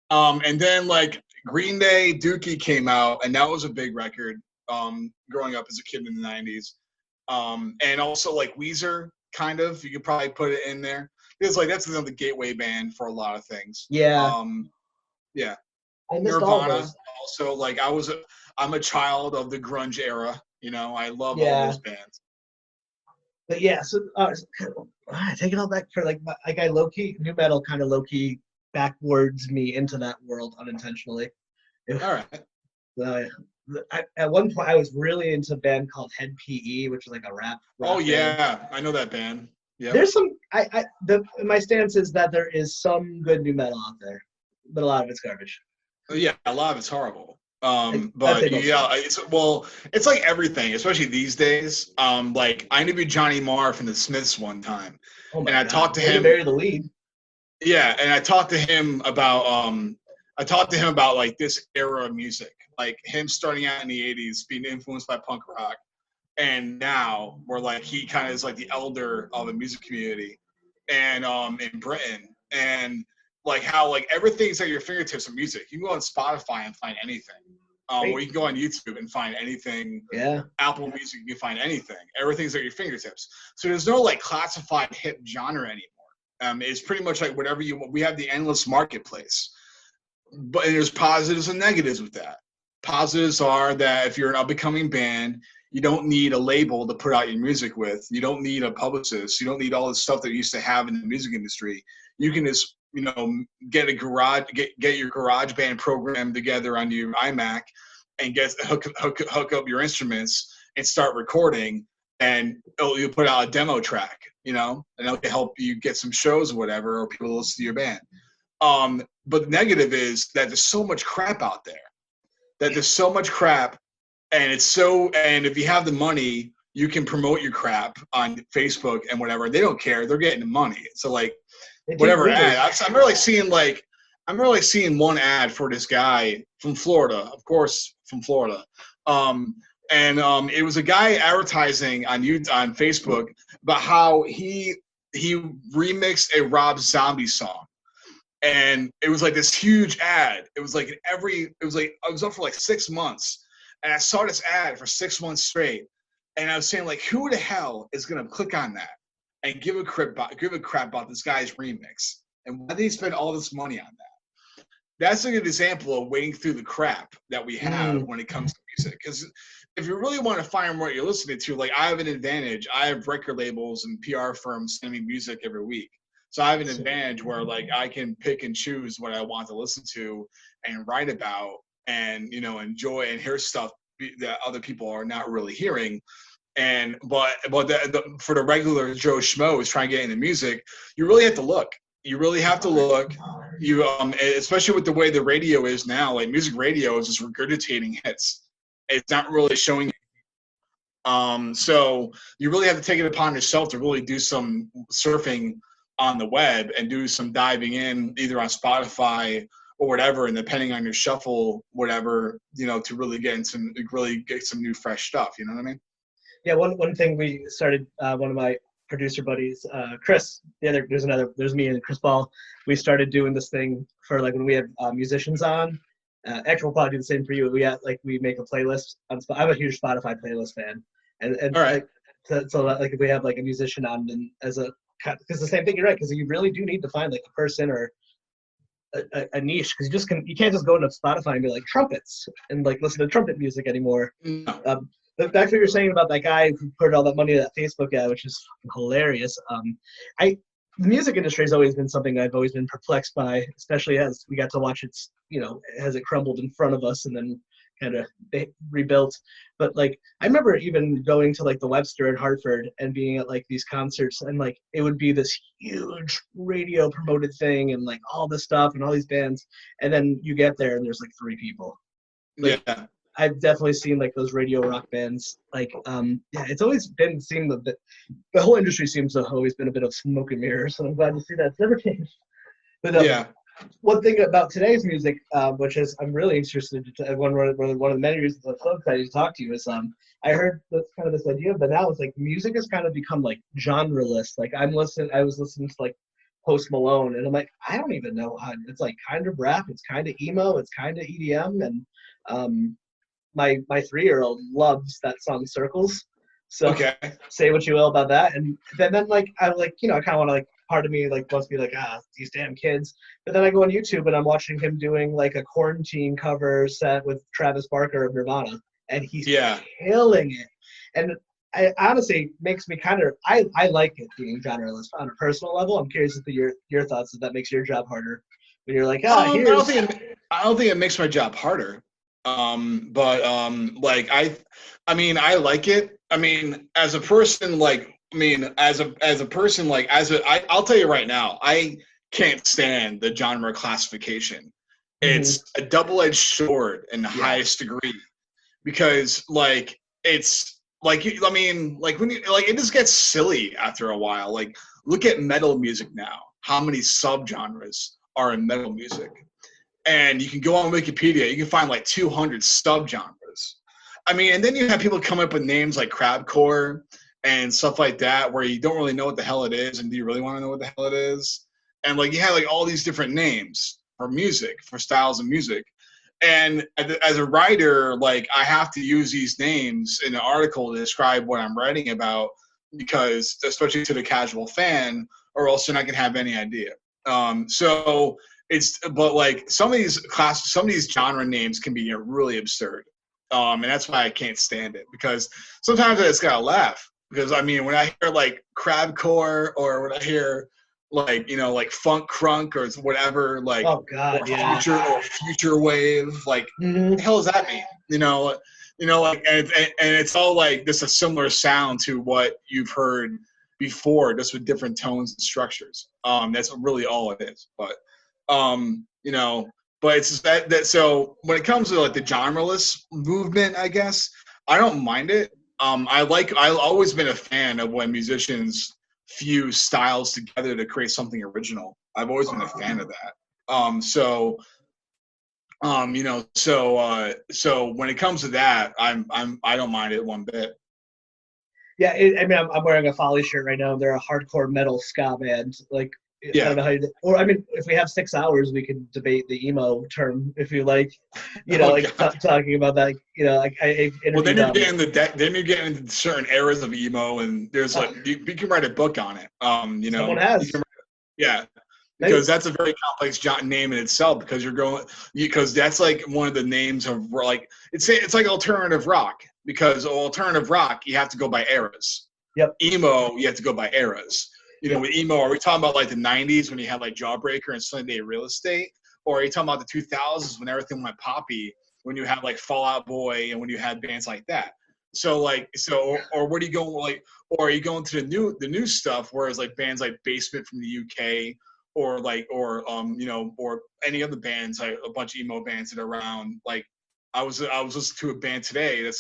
And then like Green Day, Dookie came out, and that was a big record. Growing up as a kid in the '90s, and also like Weezer, kind of. You could probably put it in there. It's like that's the gateway band for a lot of things. Yeah. Yeah. I missed Nirvana. all those. Also, like I'm a child of the grunge era. I love all those bands. But yeah, so take it all back for like I low key new metal kind of low key backwards me into that world unintentionally. All right. At one point, I was really into a band called Head PE, which is like a rap. Oh yeah, band. I know that band. Yeah. There's some. My stance is that there is some good new metal out there, but a lot of it's garbage. Yeah, a lot of it's horrible. But yeah, it's like everything, especially these days. Like I interviewed Johnny Marr from the Smiths one time, and I talked to him. Bury the lead. Yeah, and I talked to him about like this era of music, like him starting out in the '80s, being influenced by punk rock. And now we're like he kind of is like the elder of the music community, and in Britain, and like how like everything's at your fingertips of music. You can go on Spotify and find anything, or you can go on YouTube and find anything. Yeah. Apple Music, you can find anything. Everything's at your fingertips. So there's no like classified hip genre anymore. It's pretty much like whatever you want. We have the endless marketplace, but there's positives and negatives with that. Positives are that if you're an up-and-coming band, you don't need a label to put out your music with. You don't need a publicist. You don't need all the stuff that you used to have in the music industry. You can just, get your garage band program together on your iMac and hook up your instruments and start recording, and you put out a demo track, and it'll help you get some shows or whatever, or people listen to your band. But the negative is that there's so much crap out there. That there's so much crap And and if you have the money, you can promote your crap on Facebook and whatever. They don't care. They're getting the money. So like whatever ad. I'm really seeing one ad for this guy from Florida, of course, from Florida. It was a guy advertising on Facebook about how he remixed a Rob Zombie song. And it was like this huge ad. It was like I was up for like 6 months, and I saw this ad for 6 months straight, and I was saying like, who the hell is gonna click on that and give a crap about this guy's remix, and why did he spend all this money on that? That's a good example of wading through the crap that we have when it comes to music. Because if you really want to find what you're listening to, like I have an advantage. I have record labels and PR firms sending me music every week. So I have an advantage where like I can pick and choose what I want to listen to and write about and, you know, enjoy and hear stuff that other people are not really hearing. But for the regular Joe Schmo who's trying to get into music, you really have to look. You really have to look. You especially with the way the radio is now, like music radio is just regurgitating hits. It's not really showing. So you really have to take it upon yourself to really do some surfing on the web and do some diving in either on Spotify or whatever, and depending on your shuffle, whatever, you know, to really get some new fresh stuff. You know what I mean? Yeah. One thing we started, one of my producer buddies, Chris, there's me and Chris Ball. We started doing this thing for like when we have musicians on. Actually, we'll probably do the same for you. We make a playlist on I'm a huge Spotify playlist fan. And all right. So like if we have like a musician on, and because the same thing, you're right, because you really do need to find like a person or a niche, because you can't just go into Spotify and be like trumpets and like listen to trumpet music anymore. No. But back to what you're saying about that guy who put all that money to that Facebook ad, which is hilarious. The music industry has always been something I've always been perplexed by, especially as we got to watch as it crumbled in front of us and then kind of rebuilt. But like I remember even going to like the Webster in Hartford and being at like these concerts, and like it would be this huge radio promoted thing and like all this stuff and all these bands, and then you get there and there's like 3 people. Like, yeah. I've definitely seen like those radio rock bands. Like, it's always been seen that the whole industry seems to have always been a bit of smoke and mirrors. And I'm glad to see that's never changed. But yeah. One thing about today's music, which is I'm really interested in, one of the many reasons I'm so excited to talk to you is I heard this idea, but now it's like music has kind of become like genreless. Like I was listening to like Post Malone, and I'm like, I don't even know how. It's like kind of rap, it's kind of emo, it's kind of EDM, and my 3-year-old loves that song Circles. So okay. Say what you will about that. And then like I like, I kind of want to like, part of me like wants to be like, these damn kids. But then I go on YouTube and I'm watching him doing like a quarantine cover set with Travis Barker of Nirvana, and he's killing it. And I honestly makes me kind of I like it being genreless on a personal level. I'm curious as to your thoughts if that makes your job harder when you're like, I don't think it makes my job harder. Like I mean, I like it. I mean, as a person, like, I'll tell you right now, I can't stand the genre classification. It's a double-edged sword in the highest degree, because like it's like I mean, like when you like it just gets silly after a while. Like look at metal music now. How many subgenres are in metal music? And you can go on Wikipedia, you can find like 200 subgenres. I mean, and then you have people come up with names like crabcore and stuff like that, where you don't really know what the hell it is, and do you really want to know what the hell it is? And like you have like all these different names for music, for styles of music. And as a writer, like I have to use these names in an article to describe what I'm writing about, because especially to the casual fan, or else you're not gonna have any idea. But like some of these genre names can be really absurd. And that's why I can't stand it, because sometimes I just gotta laugh, because I mean, when I hear like crabcore, or when I hear like, like funk crunk or whatever, like future wave, like what the hell does that mean? Like, and it's all like just a similar sound to what you've heard before, just with different tones and structures. That's really all it is. But But it's just that so when it comes to like the genreless movement, I guess I don't mind it. I've always been a fan of when musicians fuse styles together to create something original. I've always been a fan of that. So so when it comes to that, I don't mind it one bit. Yeah, I mean, I'm wearing a Folly shirt right now. They're a hardcore metal ska band. Like, I Yeah. don't know how you, or I mean, if we have 6 hours, we could debate the emo term if you like. You know, Oh, like God. talking about that. You know, like I Well, then interviewed. then you're getting into certain eras of emo, and there's like you can write a book on it. Someone You has. can, yeah, Hey, because that's a very complex name in itself. Because that's like one of the names of like it's like alternative rock. Because alternative rock, you have to go by eras. Yep. Emo, you have to go by eras. You know, with emo, are we talking about like the '90s when you had like Jawbreaker and Sunday Real Estate, or are you talking about the 2000s when everything went poppy? When you had like Fall Out Boy and when you had bands like that. So or what are you going like, or are you going to the new stuff? Whereas like bands like Basement from the UK, or or any other bands, like a bunch of emo bands that are around. Like I was listening to a band today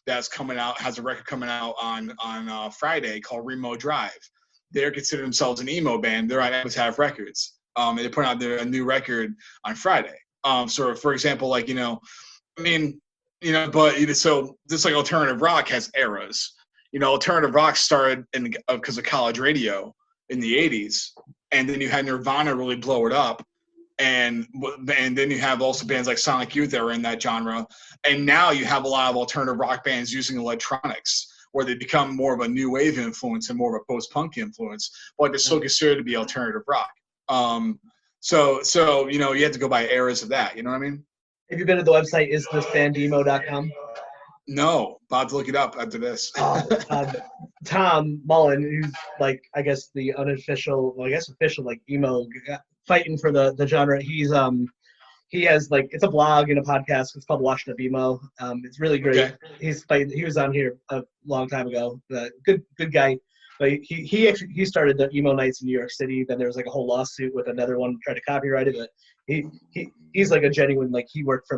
that's coming out, has a record coming out on Friday called Remo Drive. They're considered themselves an emo band. They're on Epitaph Records. And they put out a new record on Friday. So for example, like but so this like alternative rock has eras. Alternative rock started because of college radio in the '80s, and then you had Nirvana really blow it up, and then you have also bands like Sonic Youth that are in that genre, and now you have a lot of alternative rock bands using electronics, where they become more of a new wave influence and more of a post-punk influence, but they're still considered to be alternative rock. So you have to go by eras of that. You know what I mean? have you been to the website isthisbandemo.com? No, about to look it up after this. Tom Mullen, who's like I guess the unofficial, well, I guess official like emo fighting for the genre. He has like it's a blog and a podcast. It's called Washed Up Emo. It's really great. Okay. He was on here a long time ago. Good guy. But he started the emo nights in New York City. Then there was like a whole lawsuit with another one trying to copyright it. But he's like a genuine like he worked for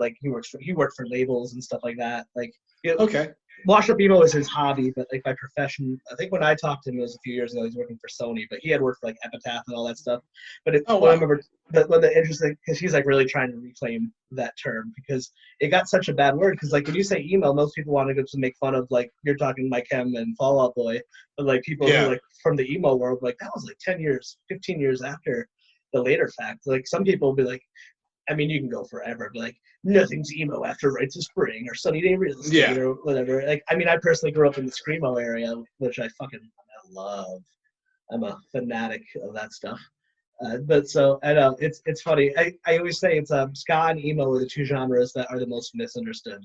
labels and stuff like that. Like Okay. Wash Up Emo is his hobby, but like by profession, I think when I talked to him, it was a few years ago. He's working for Sony, but he had worked for like Epitaph and all that stuff. But I remember the interesting because he's like really trying to reclaim that term because it got such a bad word. Because like when you say emo, most people want to go to make fun of like you're talking Mike Hem and Fall Out Boy, but like people who are like from the emo world, like that was like 10 years, 15 years after the later fact. Like some people will be like, I mean, you can go forever, but like nothing's emo after Rites of Spring or Sunny Day Real Estate or whatever. Like, I mean, I personally grew up in the screamo area, which I love. I'm a fanatic of that stuff. But so I know it's funny. I always say it's ska and emo are the two genres that are the most misunderstood.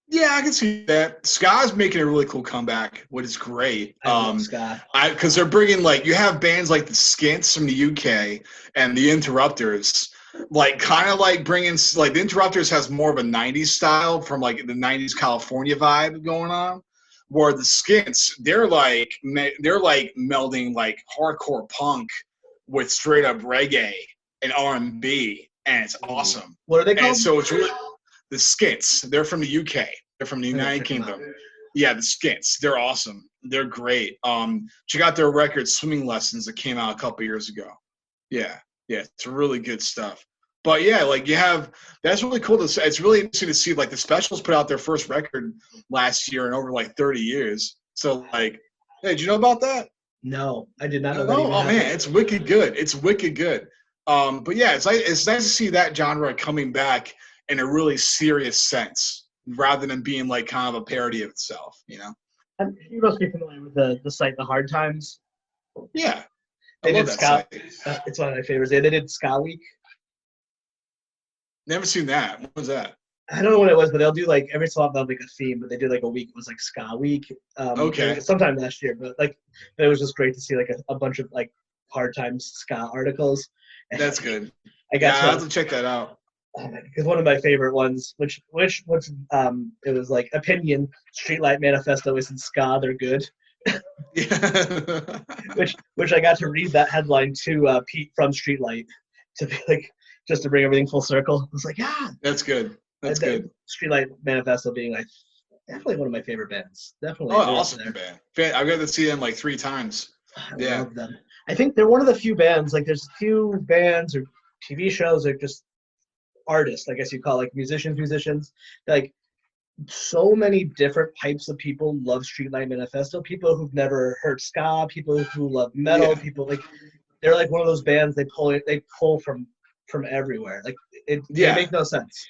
Yeah, I can see that. Ska's making a really cool comeback, which is great. I love ska. Because they're bringing you have bands like the Skints from the UK and the Interrupters. Like kind of like bringing like the Interrupters has more of a '90s style from like the '90s California vibe going on, where the Skints they're like melding like hardcore punk with straight up reggae and R&B, and it's awesome. What are they called? And so it's really the Skints. They're from the UK. They're from the United Kingdom. Yeah, the Skints. They're awesome. They're great. Check out their record "Swimming Lessons" that came out a couple years ago. Yeah, it's really good stuff. But yeah, like that's really cool to see. It's really interesting to see like the Specials put out their first record last year in over like 30 years. So like, hey, did you know about that? No, I did not know that. Oh man, it's wicked good. It's wicked good. But yeah, it's nice to see that genre coming back in a really serious sense, rather than being like kind of a parody of itself. You must be familiar with the site The Hard Times. Yeah. They did Ska. It's one of my favorites. They did Ska Week. Never seen that. What was that? I don't know what it was, but they'll do like every so often they'll make a theme, but they did like a week. It was like Ska Week. Okay. Sometime last year, but it was just great to see like a bunch of like Hard Times Ska articles. That's good. I have to check that out. Because one of my favorite ones, which was it was like opinion Streetlight Manifesto isn't ska, they're good. Yeah. which I got to read that headline to Pete from Streetlight to be like, just to bring everything full circle. I was like, yeah. That's good. That's good. Streetlight Manifesto being like definitely one of my favorite bands. Definitely. Oh, awesome band. I've got to see them like 3 times. I love them. I think they're one of the few bands, like there's a few bands or TV shows that are just artists, I guess you call it, like musicians. Like so many different types of people love Streetlight Manifesto. People who've never heard ska, people who love metal, people like they're like one of those bands they pull from everywhere. Like they make no sense.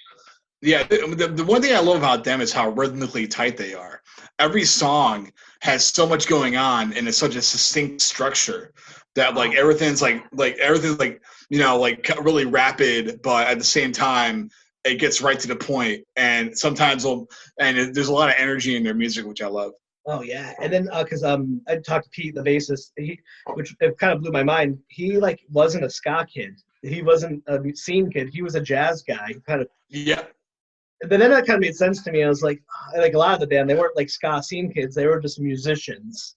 Yeah, the one thing I love about them is how rhythmically tight they are. Every song has so much going on, and it's such a succinct structure that like everything's like really rapid, but at the same time it gets right to the point. And sometimes there's a lot of energy in their music, which I love. Oh yeah, and then because I talked to Pete, the bassist, which it kind of blew my mind. He like wasn't a ska kid. He wasn't a scene kid. He was a jazz guy. Kind of. Yeah. But then that kind of made sense to me. I was like a lot of the band, they weren't like ska scene kids. They were just musicians.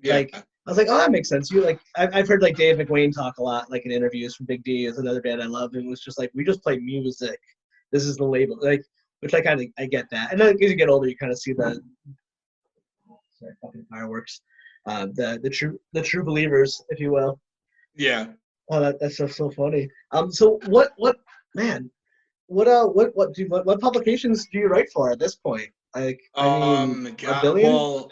Yeah. Like I was like, oh, that makes sense. You like I've heard like Dave McWayne talk a lot, like in interviews from Big D is another band I love, and it was just like we just play music. This is the label, like which I get that. And then as you get older, you kind of see the fucking fireworks, the true believers, if you will. Yeah. Oh, that's so funny. So what man? What publications do you write for at this point? Like, I mean, a billion? Well,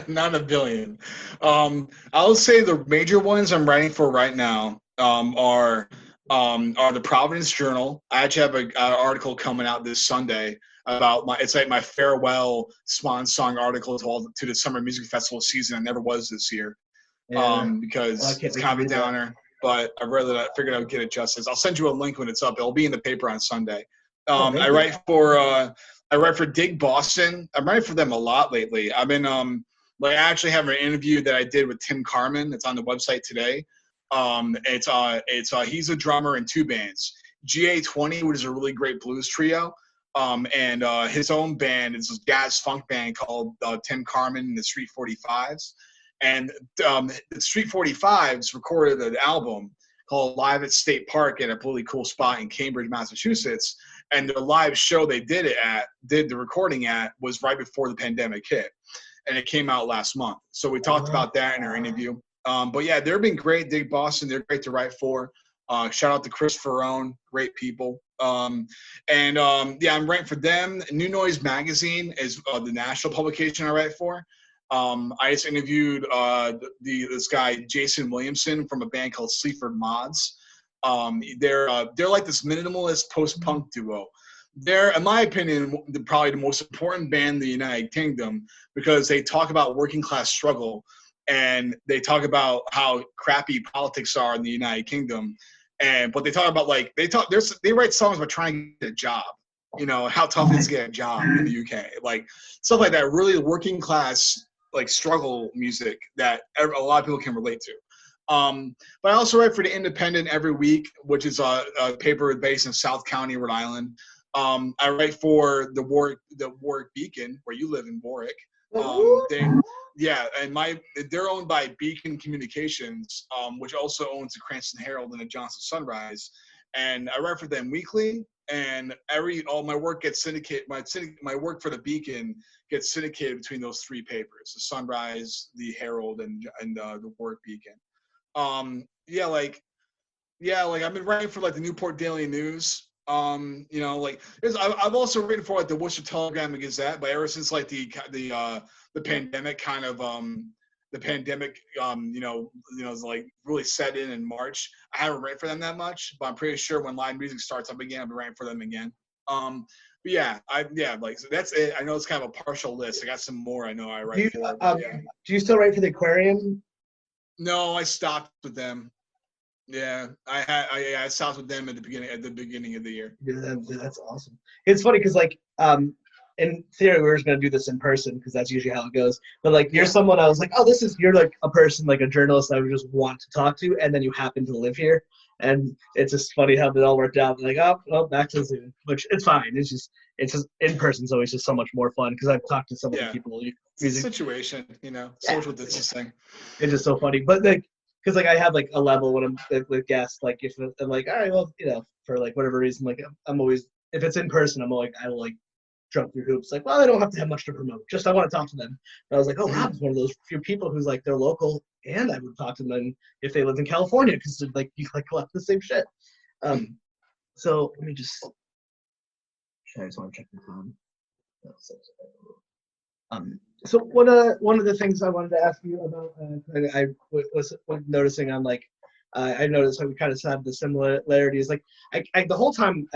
not a billion. I'll say the major ones I'm writing for right now are the Providence Journal. I actually have an article coming out this Sunday about it's like my farewell swan song article to the summer music festival season. I never was this year because it's kind of a downer. But I figured I would get it justice. I'll send you a link when it's up. It'll be in the paper on Sunday. I write for Dig Boston. I'm writing for them a lot lately. I've been I actually have an interview that I did with Tim Carmen. It's on the website today. He's a drummer in 2 bands, GA20, which is a really great blues trio, and his own band is a jazz funk band called Tim Carmen and the Street 45s. And the Street 45s recorded an album called Live at State Park at a really cool spot in Cambridge, Massachusetts. And the live show they did the recording at was right before the pandemic hit. And it came out last month. So we talked about that in our interview. But yeah, they've been great. Dig Boston, they're great to write for. Shout out to Chris Ferrone, great people. I'm writing for them. New Noise Magazine is the national publication I write for. I just interviewed this guy Jason Williamson from a band called Sleaford Mods. They're like this minimalist post-punk duo. They're, in my opinion, probably the most important band in the United Kingdom because they talk about working class struggle and they talk about how crappy politics are in the United Kingdom. But they talk about they write songs about trying to get a job. You know how tough it is to get a job in the UK, like stuff like that. Really working class. Like struggle music that a lot of people can relate to. But I also write for The Independent every week, which is a paper based in South County, Rhode Island. I write for the Warwick Beacon, where you live in Warwick. They're owned by Beacon Communications, which also owns the Cranston Herald and the Johnson Sunrise. And I write for them weekly. And all my work gets syndicated. My work for the Beacon gets syndicated between those 3 papers: the Sunrise, the Herald, and the Warwick Beacon. I've been writing for like the Newport Daily News. I've also written for like the Worcester Telegram and Gazette, but ever since like the pandemic kind of like really set in March, I haven't written for them that much, but I'm pretty sure when live music starts up again, I'll be writing for them again. So that's it. I know it's kind of a partial list. I got some more I know I write for. Do you still write for the Aquarium? No, I stopped with them. Yeah, I stopped with them at the beginning of the year. Yeah, that's awesome. It's funny because like in theory, we were just gonna do this in person because that's usually how it goes. But like, you're someone I was like, oh, you're like a person, like a journalist I would just want to talk to, and then you happen to live here, and it's just funny how it all worked out. Like, oh, back to Zoom, which it's fine. It's just in person's always just so much more fun because I've talked to so many people. It's a situation, social distancing. It's just so funny, but like, because like I have like a level when I'm with guests, like if I'm like, all right, well, for like whatever reason, like I'm always, if it's in person, I will like jump through hoops. Like, well, I don't have to have much to promote. Just I want to talk to them. And I was like, oh, Rob's one of those few people who's like they're local, and I would talk to them if they lived in California because like you like collect the same shit. So let me just. I just want to check the time. So one of the things I wanted to ask you about, I was noticing on like, I noticed how we kind of have the similarities. Like, the whole time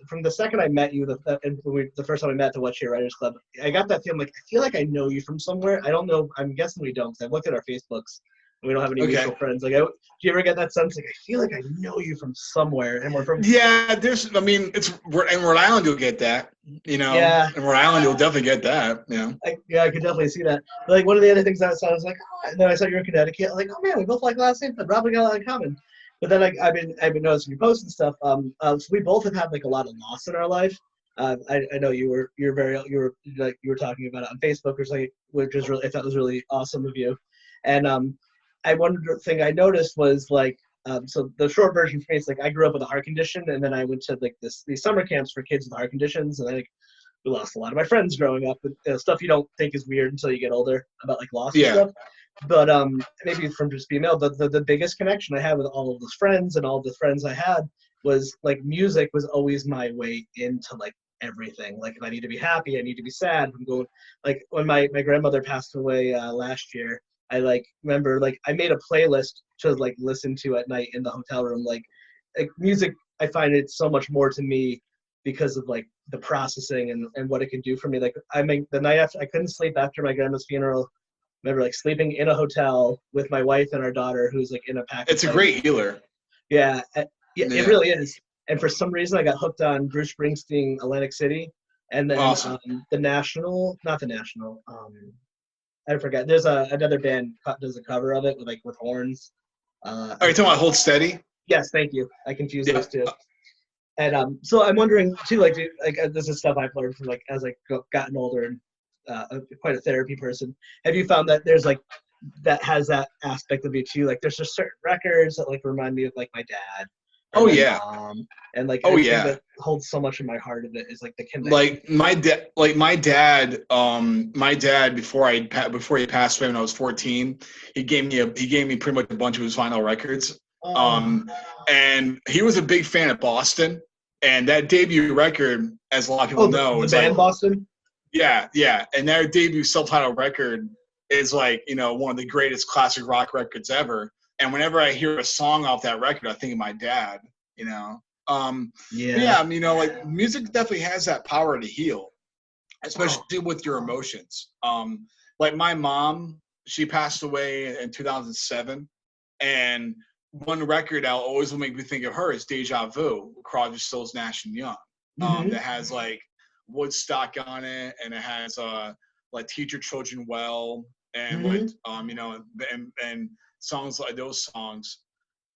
from the second I met you, the first time I met at the What's Your Writers Club, I got that feeling like I feel like I know you from somewhere. I don't know. I'm guessing we don't, because I've looked at our Facebooks. We don't have any mutual friends. Like, do you ever get that sense? Like, I feel like I know you from somewhere, and we're from. Yeah, I mean, in Rhode Island you'll get that. Yeah. In Rhode Island you'll definitely get that. I could definitely see that. But like one of the other things I saw, I was like, oh, and then I saw you're in Connecticut. I'm like, oh man, we both like last name, but probably got a lot in common. But then like I've been noticing your posts and stuff. So we both have had like a lot of loss in our life. I know you were talking about it on Facebook or something, which is really, I thought was really awesome of you. And one thing I noticed was like, so the short version for me is like I grew up with a heart condition, and then I went to like these summer camps for kids with heart conditions, and we lost a lot of my friends growing up with stuff you don't think is weird until you get older about like loss and stuff. But maybe from just being male, the biggest connection I had with all of those friends and all the friends I had was like music was always my way into like everything. Like if I need to be happy, I need to be sad. I'm going like when my grandmother passed away last year. I like remember like I made a playlist to like listen to at night in the hotel room. Like music, I find it so much more to me because of like the processing and what it can do for me. Like I mean, the night after I couldn't sleep after my grandma's funeral. I remember like sleeping in a hotel with my wife and our daughter who's like in a pack. It's a great healer. Yeah, it really is. And for some reason, I got hooked on Bruce Springsteen, Atlantic City, and then awesome. not the National. I forgot. There's another band does a cover of it with horns. Are you talking about Hold Steady? Yes, thank you. I confused those two. And so I'm wondering too, like this is stuff I've learned from like as I gotten older and quite a therapy person. Have you found that there's like that has that aspect of you too? Like there's just certain records that like remind me of like my dad. Oh yeah. And like that holds so much in my heart of it is like the connection. Like my dad before he passed away when I was 14, he gave me pretty much a bunch of his vinyl records. And he was a big fan of Boston, and that debut record, as a lot of people know, the band like, Boston. Yeah, and their debut self-titled record is like one of the greatest classic rock records ever. And whenever I hear a song off that record, I think of my dad, like music definitely has that power to heal, especially with your emotions. Like my mom, she passed away in 2007, and one record that'll always will make me think of her is Deja Vu, Crosby, Stills, Nash & Young. That has like Woodstock on it, and it has like Teach Your Children Well, and like and songs like those songs.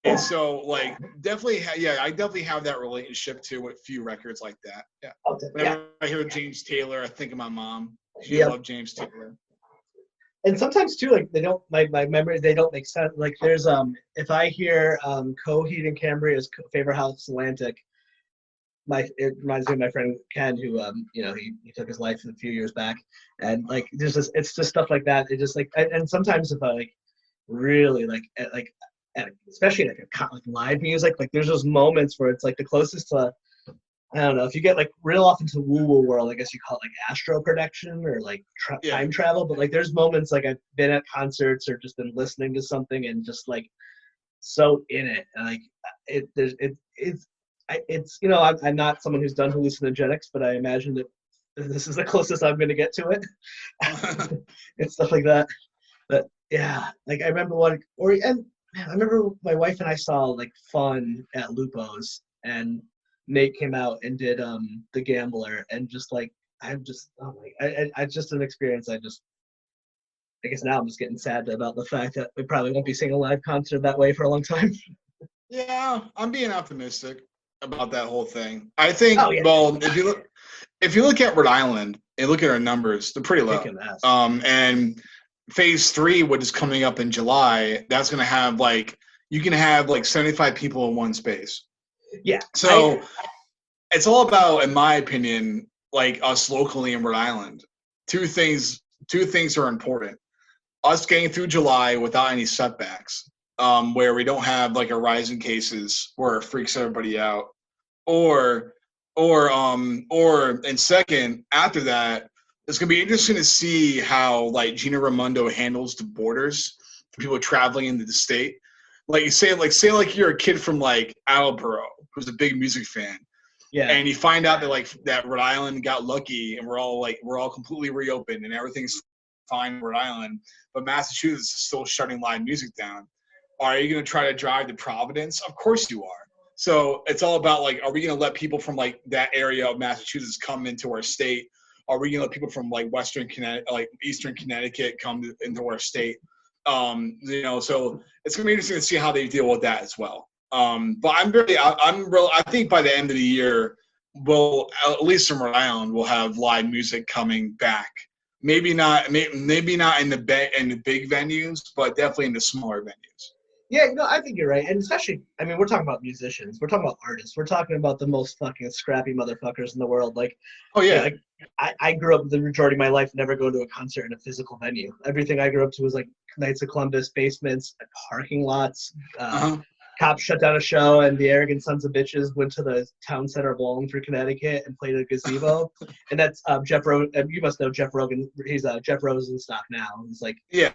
And so like definitely I definitely have that relationship too with few records like that. Whenever I hear James Taylor, I think of my mom. She loved James Taylor. And sometimes too, like they don't my memories, they don't make sense. Like there's if I hear Coheed and Cambria's Favorite House Atlantic, it reminds me of my friend Ken, who he took his life a few years back, and like there's just it's just stuff like that. It just like and sometimes if I like really like especially like live music, like there's those moments where it's like the closest to I don't know if you get like real off into woo-woo world, I guess you call it like astro projection or like time travel, but like there's moments like I've been at concerts or just been listening to something and just like so in it, and like it's I'm not someone who's done hallucinogenics, but I imagine that this is the closest I'm going to get to it and stuff like that. But yeah, like I remember I remember my wife and I saw like Fun at Lupo's, and Nate came out and did The Gambler, and just like I'm just I just an experience. I guess now I'm just getting sad about the fact that we probably won't be seeing a live concert that way for a long time. Yeah, I'm being optimistic about that whole thing. I think well, if you look at Rhode Island and look at our numbers, they're pretty low. And Phase 3, which is coming up in July, that's going to have like you can have like 75 people in one space. Yeah. So it's all about, in my opinion, like us locally in Rhode Island. Two things are important. Us getting through July without any setbacks, where we don't have like a rise in cases where it freaks everybody out, or and second, after that, it's gonna be interesting to see how like Gina Raimondo handles the borders for people traveling into the state. Like you say like you're a kid from like Attleboro who's a big music fan, Yeah. and you find out that Rhode Island got lucky and we're all completely reopened and everything's fine in Rhode Island, but Massachusetts is still shutting live music down. Are you going to try to drive to Providence? Of course you are. So it's all about like, are we going to let people from like that area of Massachusetts come into our state? Are we going to let people from like Eastern Connecticut come into our state? So it's going to be interesting to see how they deal with that as well. But I think by the end of the year, we'll, at least in Rhode Island, we'll have live music coming back. Maybe not in the big venues, but definitely in the smaller venues. Yeah, no, I think you're right. And especially, I mean, we're talking about musicians. We're talking about artists. We're talking about the most fucking scrappy motherfuckers in the world. Like, oh, yeah. Like, I grew up the majority of my life never going to a concert in a physical venue. Everything I grew up to was like Knights of Columbus, basements, parking lots. Cops shut down a show, and the arrogant sons of bitches went to the town center of Wallingford, Connecticut, and played a gazebo. And that's Jeff Rogan. You must know Jeff Rogan. He's Jeff Rosenstock now. He's like, yeah,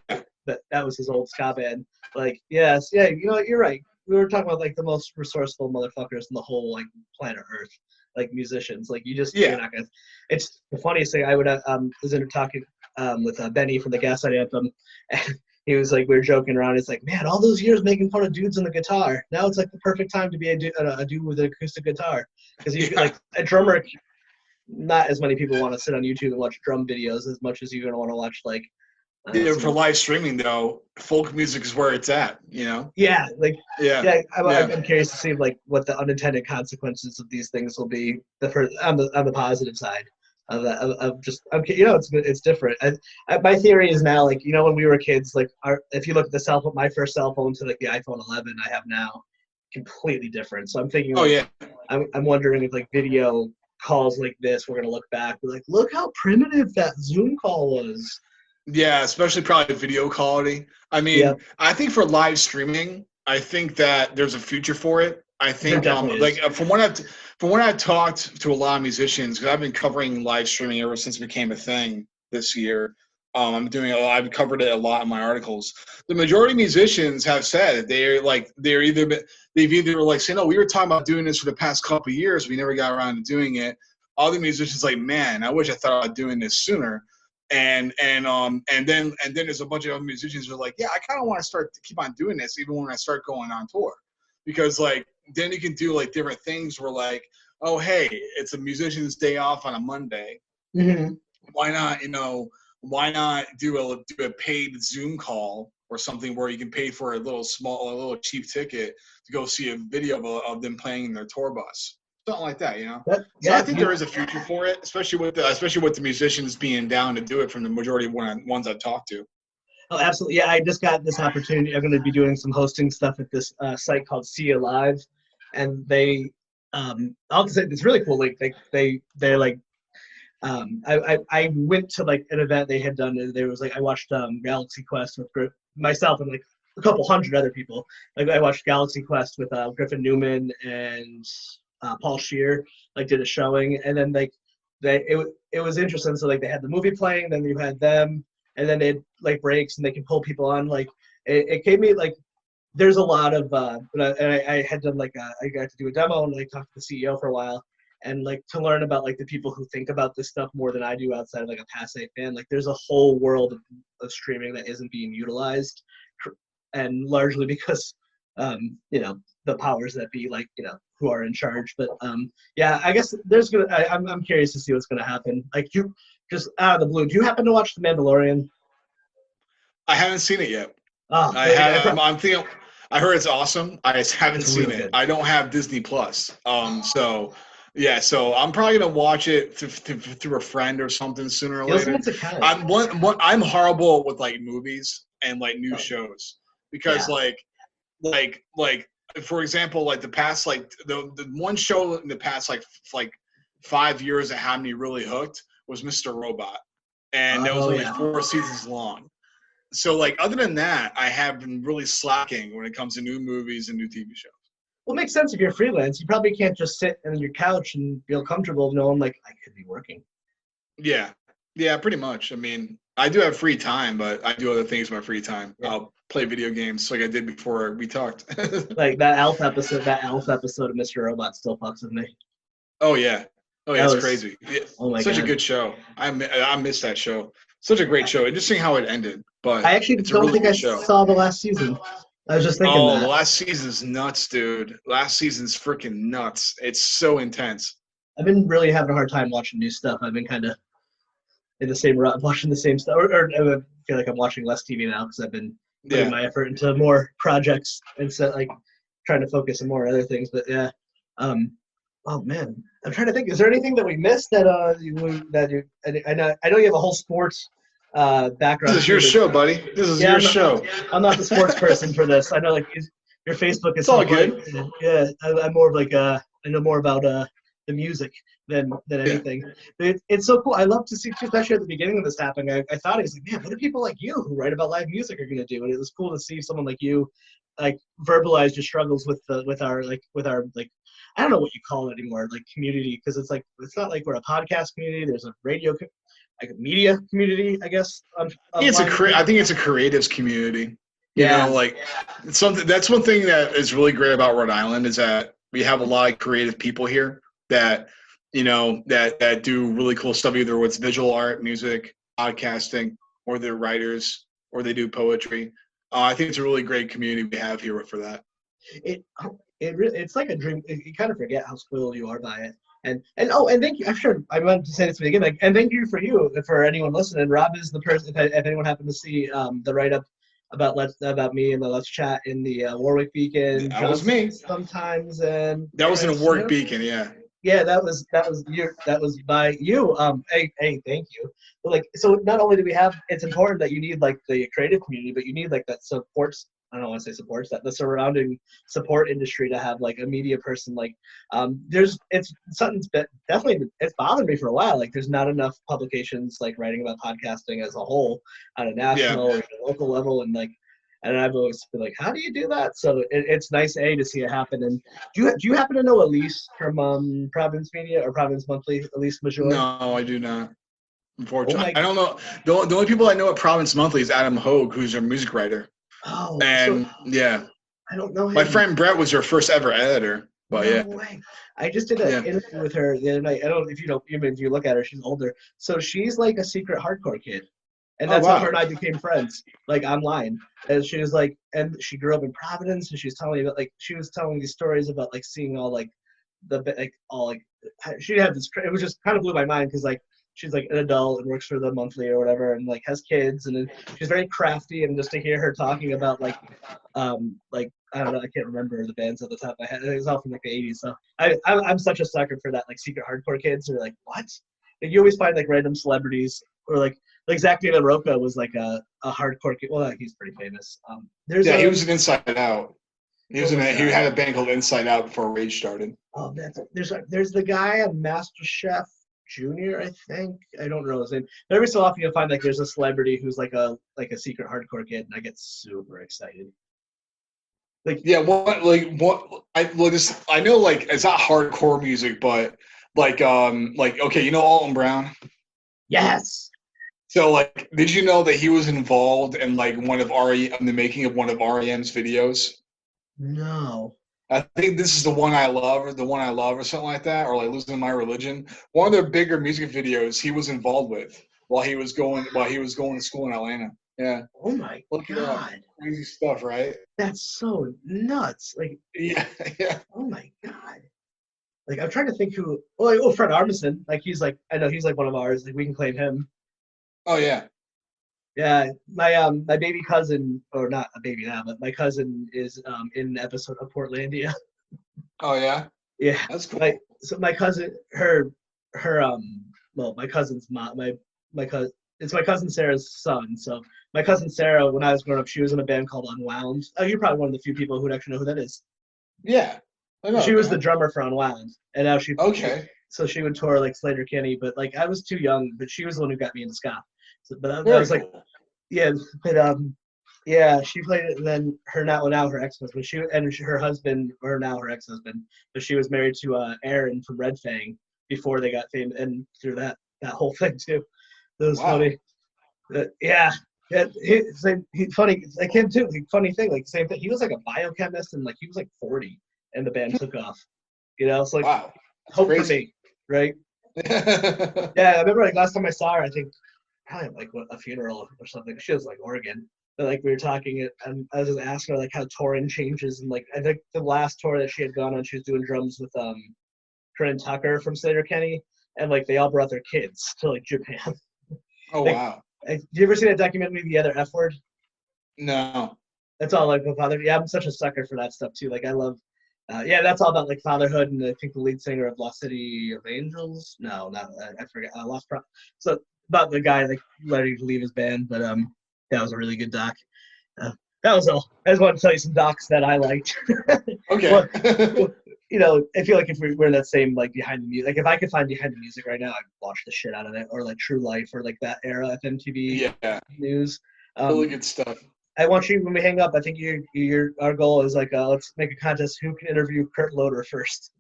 that was his old ska band. Like, yes, yeah, you know, you're right. We were talking about like the most resourceful motherfuckers in the whole like planet Earth, like musicians. Like you're not gonna. It's the funniest thing. I was in talking with Benny from the Gaslight Anthem, and he was like, we were joking around. It's like, man, all those years making fun of dudes on the guitar. Now it's like the perfect time to be a dude with an acoustic guitar, because you like a drummer. Not as many people want to sit on YouTube and watch drum videos as much as you're gonna want to watch like. For live streaming though, folk music is where it's at, you know. Yeah, like I'm curious to see like what the unintended consequences of these things will be. On the positive side of that, it's different. My theory is now, like, you know, when we were kids, like if you look at my first cell phone to like the iPhone 11 I have now, completely different. So I'm thinking, I'm wondering if like video calls like this, we're gonna look back, we're like, look how primitive that Zoom call was. Yeah, especially probably video quality. I mean, I think for live streaming, I think that there's a future for it. I think from what I've talked to a lot of musicians, because I've been covering live streaming ever since it became a thing this year. I've covered it a lot in my articles. The majority of musicians have said they've either like saying, no, we were talking about doing this for the past couple of years, we never got around to doing it. Other musicians like, man, I wish I thought about doing this sooner. And then there's a bunch of other musicians who are like, yeah, I kind of want to keep on doing this even when I start going on tour, because like then you can do like different things where like, oh hey, it's a musician's day off on a Monday. Mm-hmm. Why not do a paid Zoom call or something where you can pay for a little cheap ticket to go see a video of them playing in their tour bus. Something like that, you know. I think there is a future for it, especially with the musicians being down to do it from the majority of ones I've talked to. Oh, absolutely. Yeah, I just got this opportunity. I'm going to be doing some hosting stuff at this site called See You Live, and they, I'll say it's really cool. Like they're like, I went to like an event they had done. And there was like I watched Galaxy Quest with myself and like a couple hundred other people. Like I watched Galaxy Quest with Griffin Newman and Paul Scheer, like did a showing, and then like it was interesting. So like they had the movie playing, then you had them, and then they had like breaks, and they can pull people on. Like it gave me like there's a lot of I had done like I got to do a demo and like talk to the CEO for a while, and like to learn about like the people who think about this stuff more than I do outside of like a passe fan. Like there's a whole world of streaming that isn't being utilized, and largely because the powers that be, like, who are in charge. But I guess I'm curious to see what's gonna happen. Like, you just out of the blue, do you happen to watch The Mandalorian? I haven't seen it yet. Oh, I'm thinking. I heard it's awesome. I just haven't seen it. I don't have Disney Plus. So I'm probably gonna watch it through a friend or something sooner or later. I'm horrible with like movies and like new shows, because like like for example, like the past like the one show in the past like 5 years that had me really hooked was Mr. Robot, and that was only 4 seasons long. So like other than that, I have been really slacking when it comes to new movies and new TV shows. Well, it makes sense if you're freelance. You probably can't just sit on your couch and feel comfortable knowing like I could be working. Yeah, pretty much. I mean, I do have free time, but I do other things in my free time. Yeah. I'll play video games like I did before we talked. Like that Elf episode of Mr. Robot still fucks with me. Oh yeah, it's crazy. Oh my Such God. a good show. I missed that show. Such a great show. Interesting how it ended, but I actually don't think I saw the last season. I was just thinking that. The last season's nuts, dude. Last season's freaking nuts. It's so intense. I've been really having a hard time watching new stuff. I've been kind of in the same rut, watching the same stuff, or I feel like I'm watching less TV now because I've been putting my effort into more projects instead, like trying to focus on more other things. But yeah, oh man, I'm trying to think. Is there anything that we missed that I know you have a whole sports background. This is your show, buddy. This is your show. I'm not the sports person for this. I know like your Facebook is all good. Yeah, I'm more of like I know more about the music than anything. But it's so cool. I love to see, especially at the beginning of this happening. I thought, I was like, man, what do people like you who write about live music are gonna do? And it was cool to see someone like you like verbalize your struggles with our I don't know what you call it anymore, like community, because it's not like we're a podcast community. There's a radio like a media community, I guess. I think it's a creatives community. You know, like it's something. That's one thing that is really great about Rhode Island is that we have a lot of creative people here that that do really cool stuff. Either it's visual art, music, podcasting, or they're writers, or they do poetry. I think it's a really great community we have here for that. It's like a dream. You kind of forget how spoiled you are by it. And thank you. I'm sure I wanted to say this to the beginning. And thank you for anyone listening. Rob is the person. If anyone happened to see the write up about me and the Let's Chat in the Warwick Beacon. That was me. Sometimes and that was in a Warwick Beacon. Yeah. Yeah, that was by you. Hey, thank you. But like, so not only do we have, it's important that you need like the creative community, but you need like that supports. I don't want to say supports that the surrounding support industry to have like a media person. Like, it's something's definitely it's bothered me for a while. Like, there's not enough publications like writing about podcasting as a whole on a national or local level, and I've always been like, how do you do that? So it's nice to see it happen. And do you happen to know Elise from Providence Media or Providence Monthly, Elise Major? No, I do not. Unfortunately, I don't know. The only people I know at Providence Monthly is Adam Hogue, who's a music writer. Oh, and I don't know him. My friend Brett was her first ever editor. But no way. I just did an interview with her the other night. I don't know if you look at her, she's older. So she's like a secret hardcore kid. And that's how her and I became friends, like online. And she was like, and she grew up in Providence, and she was telling me about she was telling these stories about like seeing all like she had this. It was just kind of blew my mind because like she's like an adult and works for the Monthly or whatever, and like has kids, and then she's very crafty. And just to hear her talking about like I don't know, I can't remember the bands at the top of my head. It was all from like the 80s. So I'm such a sucker for that, like secret hardcore kids who are like, what? And you always find like random celebrities or like Zach De La Rocha was like a hardcore kid. Well, he's pretty famous. He was an Inside Out. He had a band called Inside Out before Rage started. Oh, there's the guy on Master Chef Junior, I think. I don't know his name. But every so often you'll find like there's a celebrity who's like a secret hardcore kid, and I get super excited. I know like it's not hardcore music, but like okay, you know Alton Brown? Yes. So like, did you know that he was involved in like in the making of one of REM's videos? No. I think this is the one I love, or something like that, or like Losing My Religion. One of their bigger music videos he was involved with while he was going to school in Atlanta. Yeah. Oh my God. Crazy stuff, right? That's so nuts. Like. Yeah. Oh my God. Like I'm trying to think who. Oh, Fred Armisen. Like he's like, I know he's like one of ours. Like we can claim him. Oh yeah. Yeah, my baby cousin, or not a baby now, but my cousin is in an episode of Portlandia. Oh yeah. Yeah, that's cool. My cousin, my cousin's mom, my cousin, it's my cousin Sarah's son. So my cousin Sarah, when I was growing up, she was in a band called Unwound. Oh, you're probably one of the few people who would actually know who that is. Yeah. I know She was the that. drummer for Unwound, and now Okay. so she would tour like Slater Kinney, but like I was too young, but she was the one who got me into ska. So, but that Very was like, cool. yeah, but yeah, she played it, and then now her ex-husband, her husband, or now her ex-husband, but she was married to Aaron from Red Fang before they got famous, and through that whole thing too. That was Wow. funny. Yeah. Yeah, he funny like him too. Like, funny thing, like same thing. He was like a biochemist, and like he was like 40, and the band took off. You know, it's like Wow. That's hope for crazy. me, right? Yeah, I remember like last time I saw her, I think probably like a funeral or something. She was like Oregon, but like we were talking, and I was just asking her like how touring changes, and like I think the last tour that she had gone on, she was doing drums with Corinne Tucker from Slater Kenny, and like they all brought their kids to like Japan. Oh Like, wow. do you ever see that documentary, The Other F Word? No. That's all like with father. Yeah, I'm such a sucker for that stuff too. Like I love, yeah, that's all about like fatherhood, and I think the lead singer of Lost City of Angels. No, not I forget. Lost Pro. So about the guy like letting to leave his band, but that was a really good doc. That was all. I just wanted to tell you some docs that I liked. Okay. Well, you know, I feel like if we're in that same like behind the music, like if I could find behind the music right now, I'd watch the shit out of it, or like True Life, or like that era of MTV Yeah. News. Really good stuff. I want you when we hang up. I think our goal is like let's make a contest. Who can interview Kurt Loder first?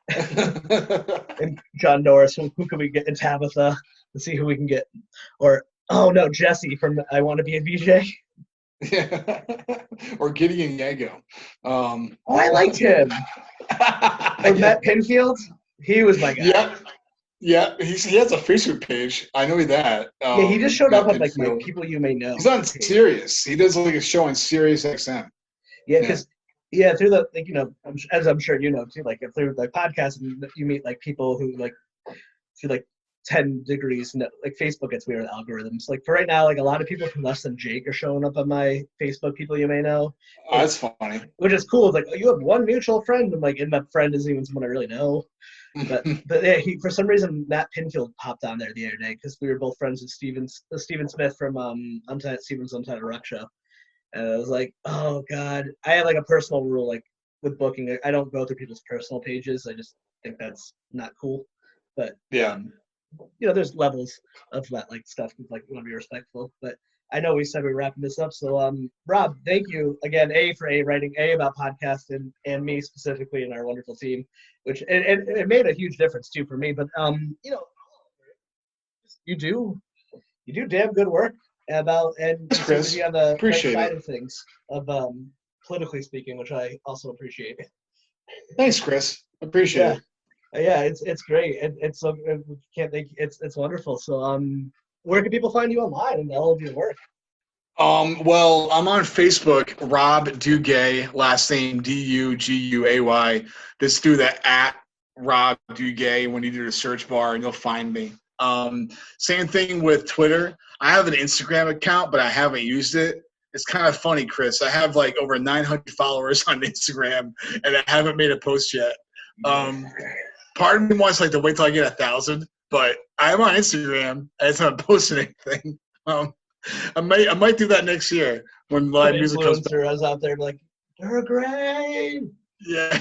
And John Norris. Who can we get? And Tabitha. Let's see who we can get. Or oh no, Jesse from I Want to Be a VJ. Yeah. Or Gideon Yago. Oh, I liked him. Or Matt Pinfield. He was my guy. Yeah. Yeah. He has a Facebook page. I know that. Yeah, he just showed Matt up on like my Pinfield. people you may know. He's on page. Sirius. He does like a show on Sirius XM. Yeah, because through the like as I'm sure you know too, like if through like podcasts you meet like people who like through like 10 degrees, like Facebook gets weird algorithms. Like for right now, like a lot of people from Less Than Jake are showing up on my Facebook people you may know. Oh, that's funny. Which is cool. It's like, oh, you have one mutual friend, and like, and that friend isn't even someone I really know. But yeah, he for some reason Matt Pinfield popped on there the other day because we were both friends with Steven Smith from Steven's Untitled Rock Show, and I was like, oh god, I have like a personal rule like with booking, I don't go through people's personal pages. I just think that's not cool. But yeah. You know, there's levels of that like stuff. Like you want to be respectful, but I know we said we're wrapping this up. So Rob, thank you again, for writing about podcasting and me specifically and our wonderful team, which it made a huge difference too for me. But you know, you do damn good work about and Chris. on the Appreciate right side it. of things of politically speaking, which I also appreciate. Thanks, Chris. Appreciate it. Yeah, it's great. It's so can't think it's wonderful. So where can people find you online and all of your work? Well, I'm on Facebook, Rob Duguay, last name Duguay. Just do the @Rob Duguay when you do the search bar, and you'll find me. Same thing with Twitter. I have an Instagram account, but I haven't used it. It's kind of funny, Chris. I have like over 900 followers on Instagram, and I haven't made a post yet. Part of me wants like to wait till I get 1,000, but I'm on Instagram and it's not posting anything. I might do that next year when live music comes back. I was out there like, they're great. Yeah,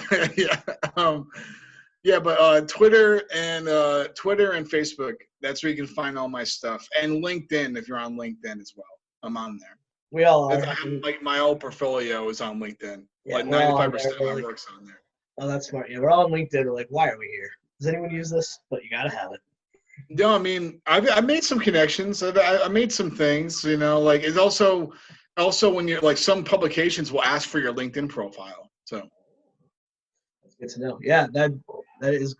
yeah. But Twitter and Facebook. That's where you can find all my stuff. And LinkedIn, if you're on LinkedIn as well, I'm on there. We all are. Like my whole portfolio is on LinkedIn. Yeah, like 95% of my work's on there. Oh, that's smart. Yeah, we're all on LinkedIn. We're like, why are we here? Does anyone use this? But you gotta have it. No, I mean, I made some connections. I made some things, you know, like it's also when you're like some publications will ask for your LinkedIn profile. So that's good to know. Yeah, that is.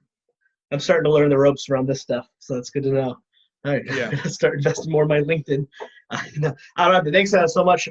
I'm starting to learn the ropes around this stuff, so that's good to know. All right, yeah, start investing more in my LinkedIn. All right, thanks so much.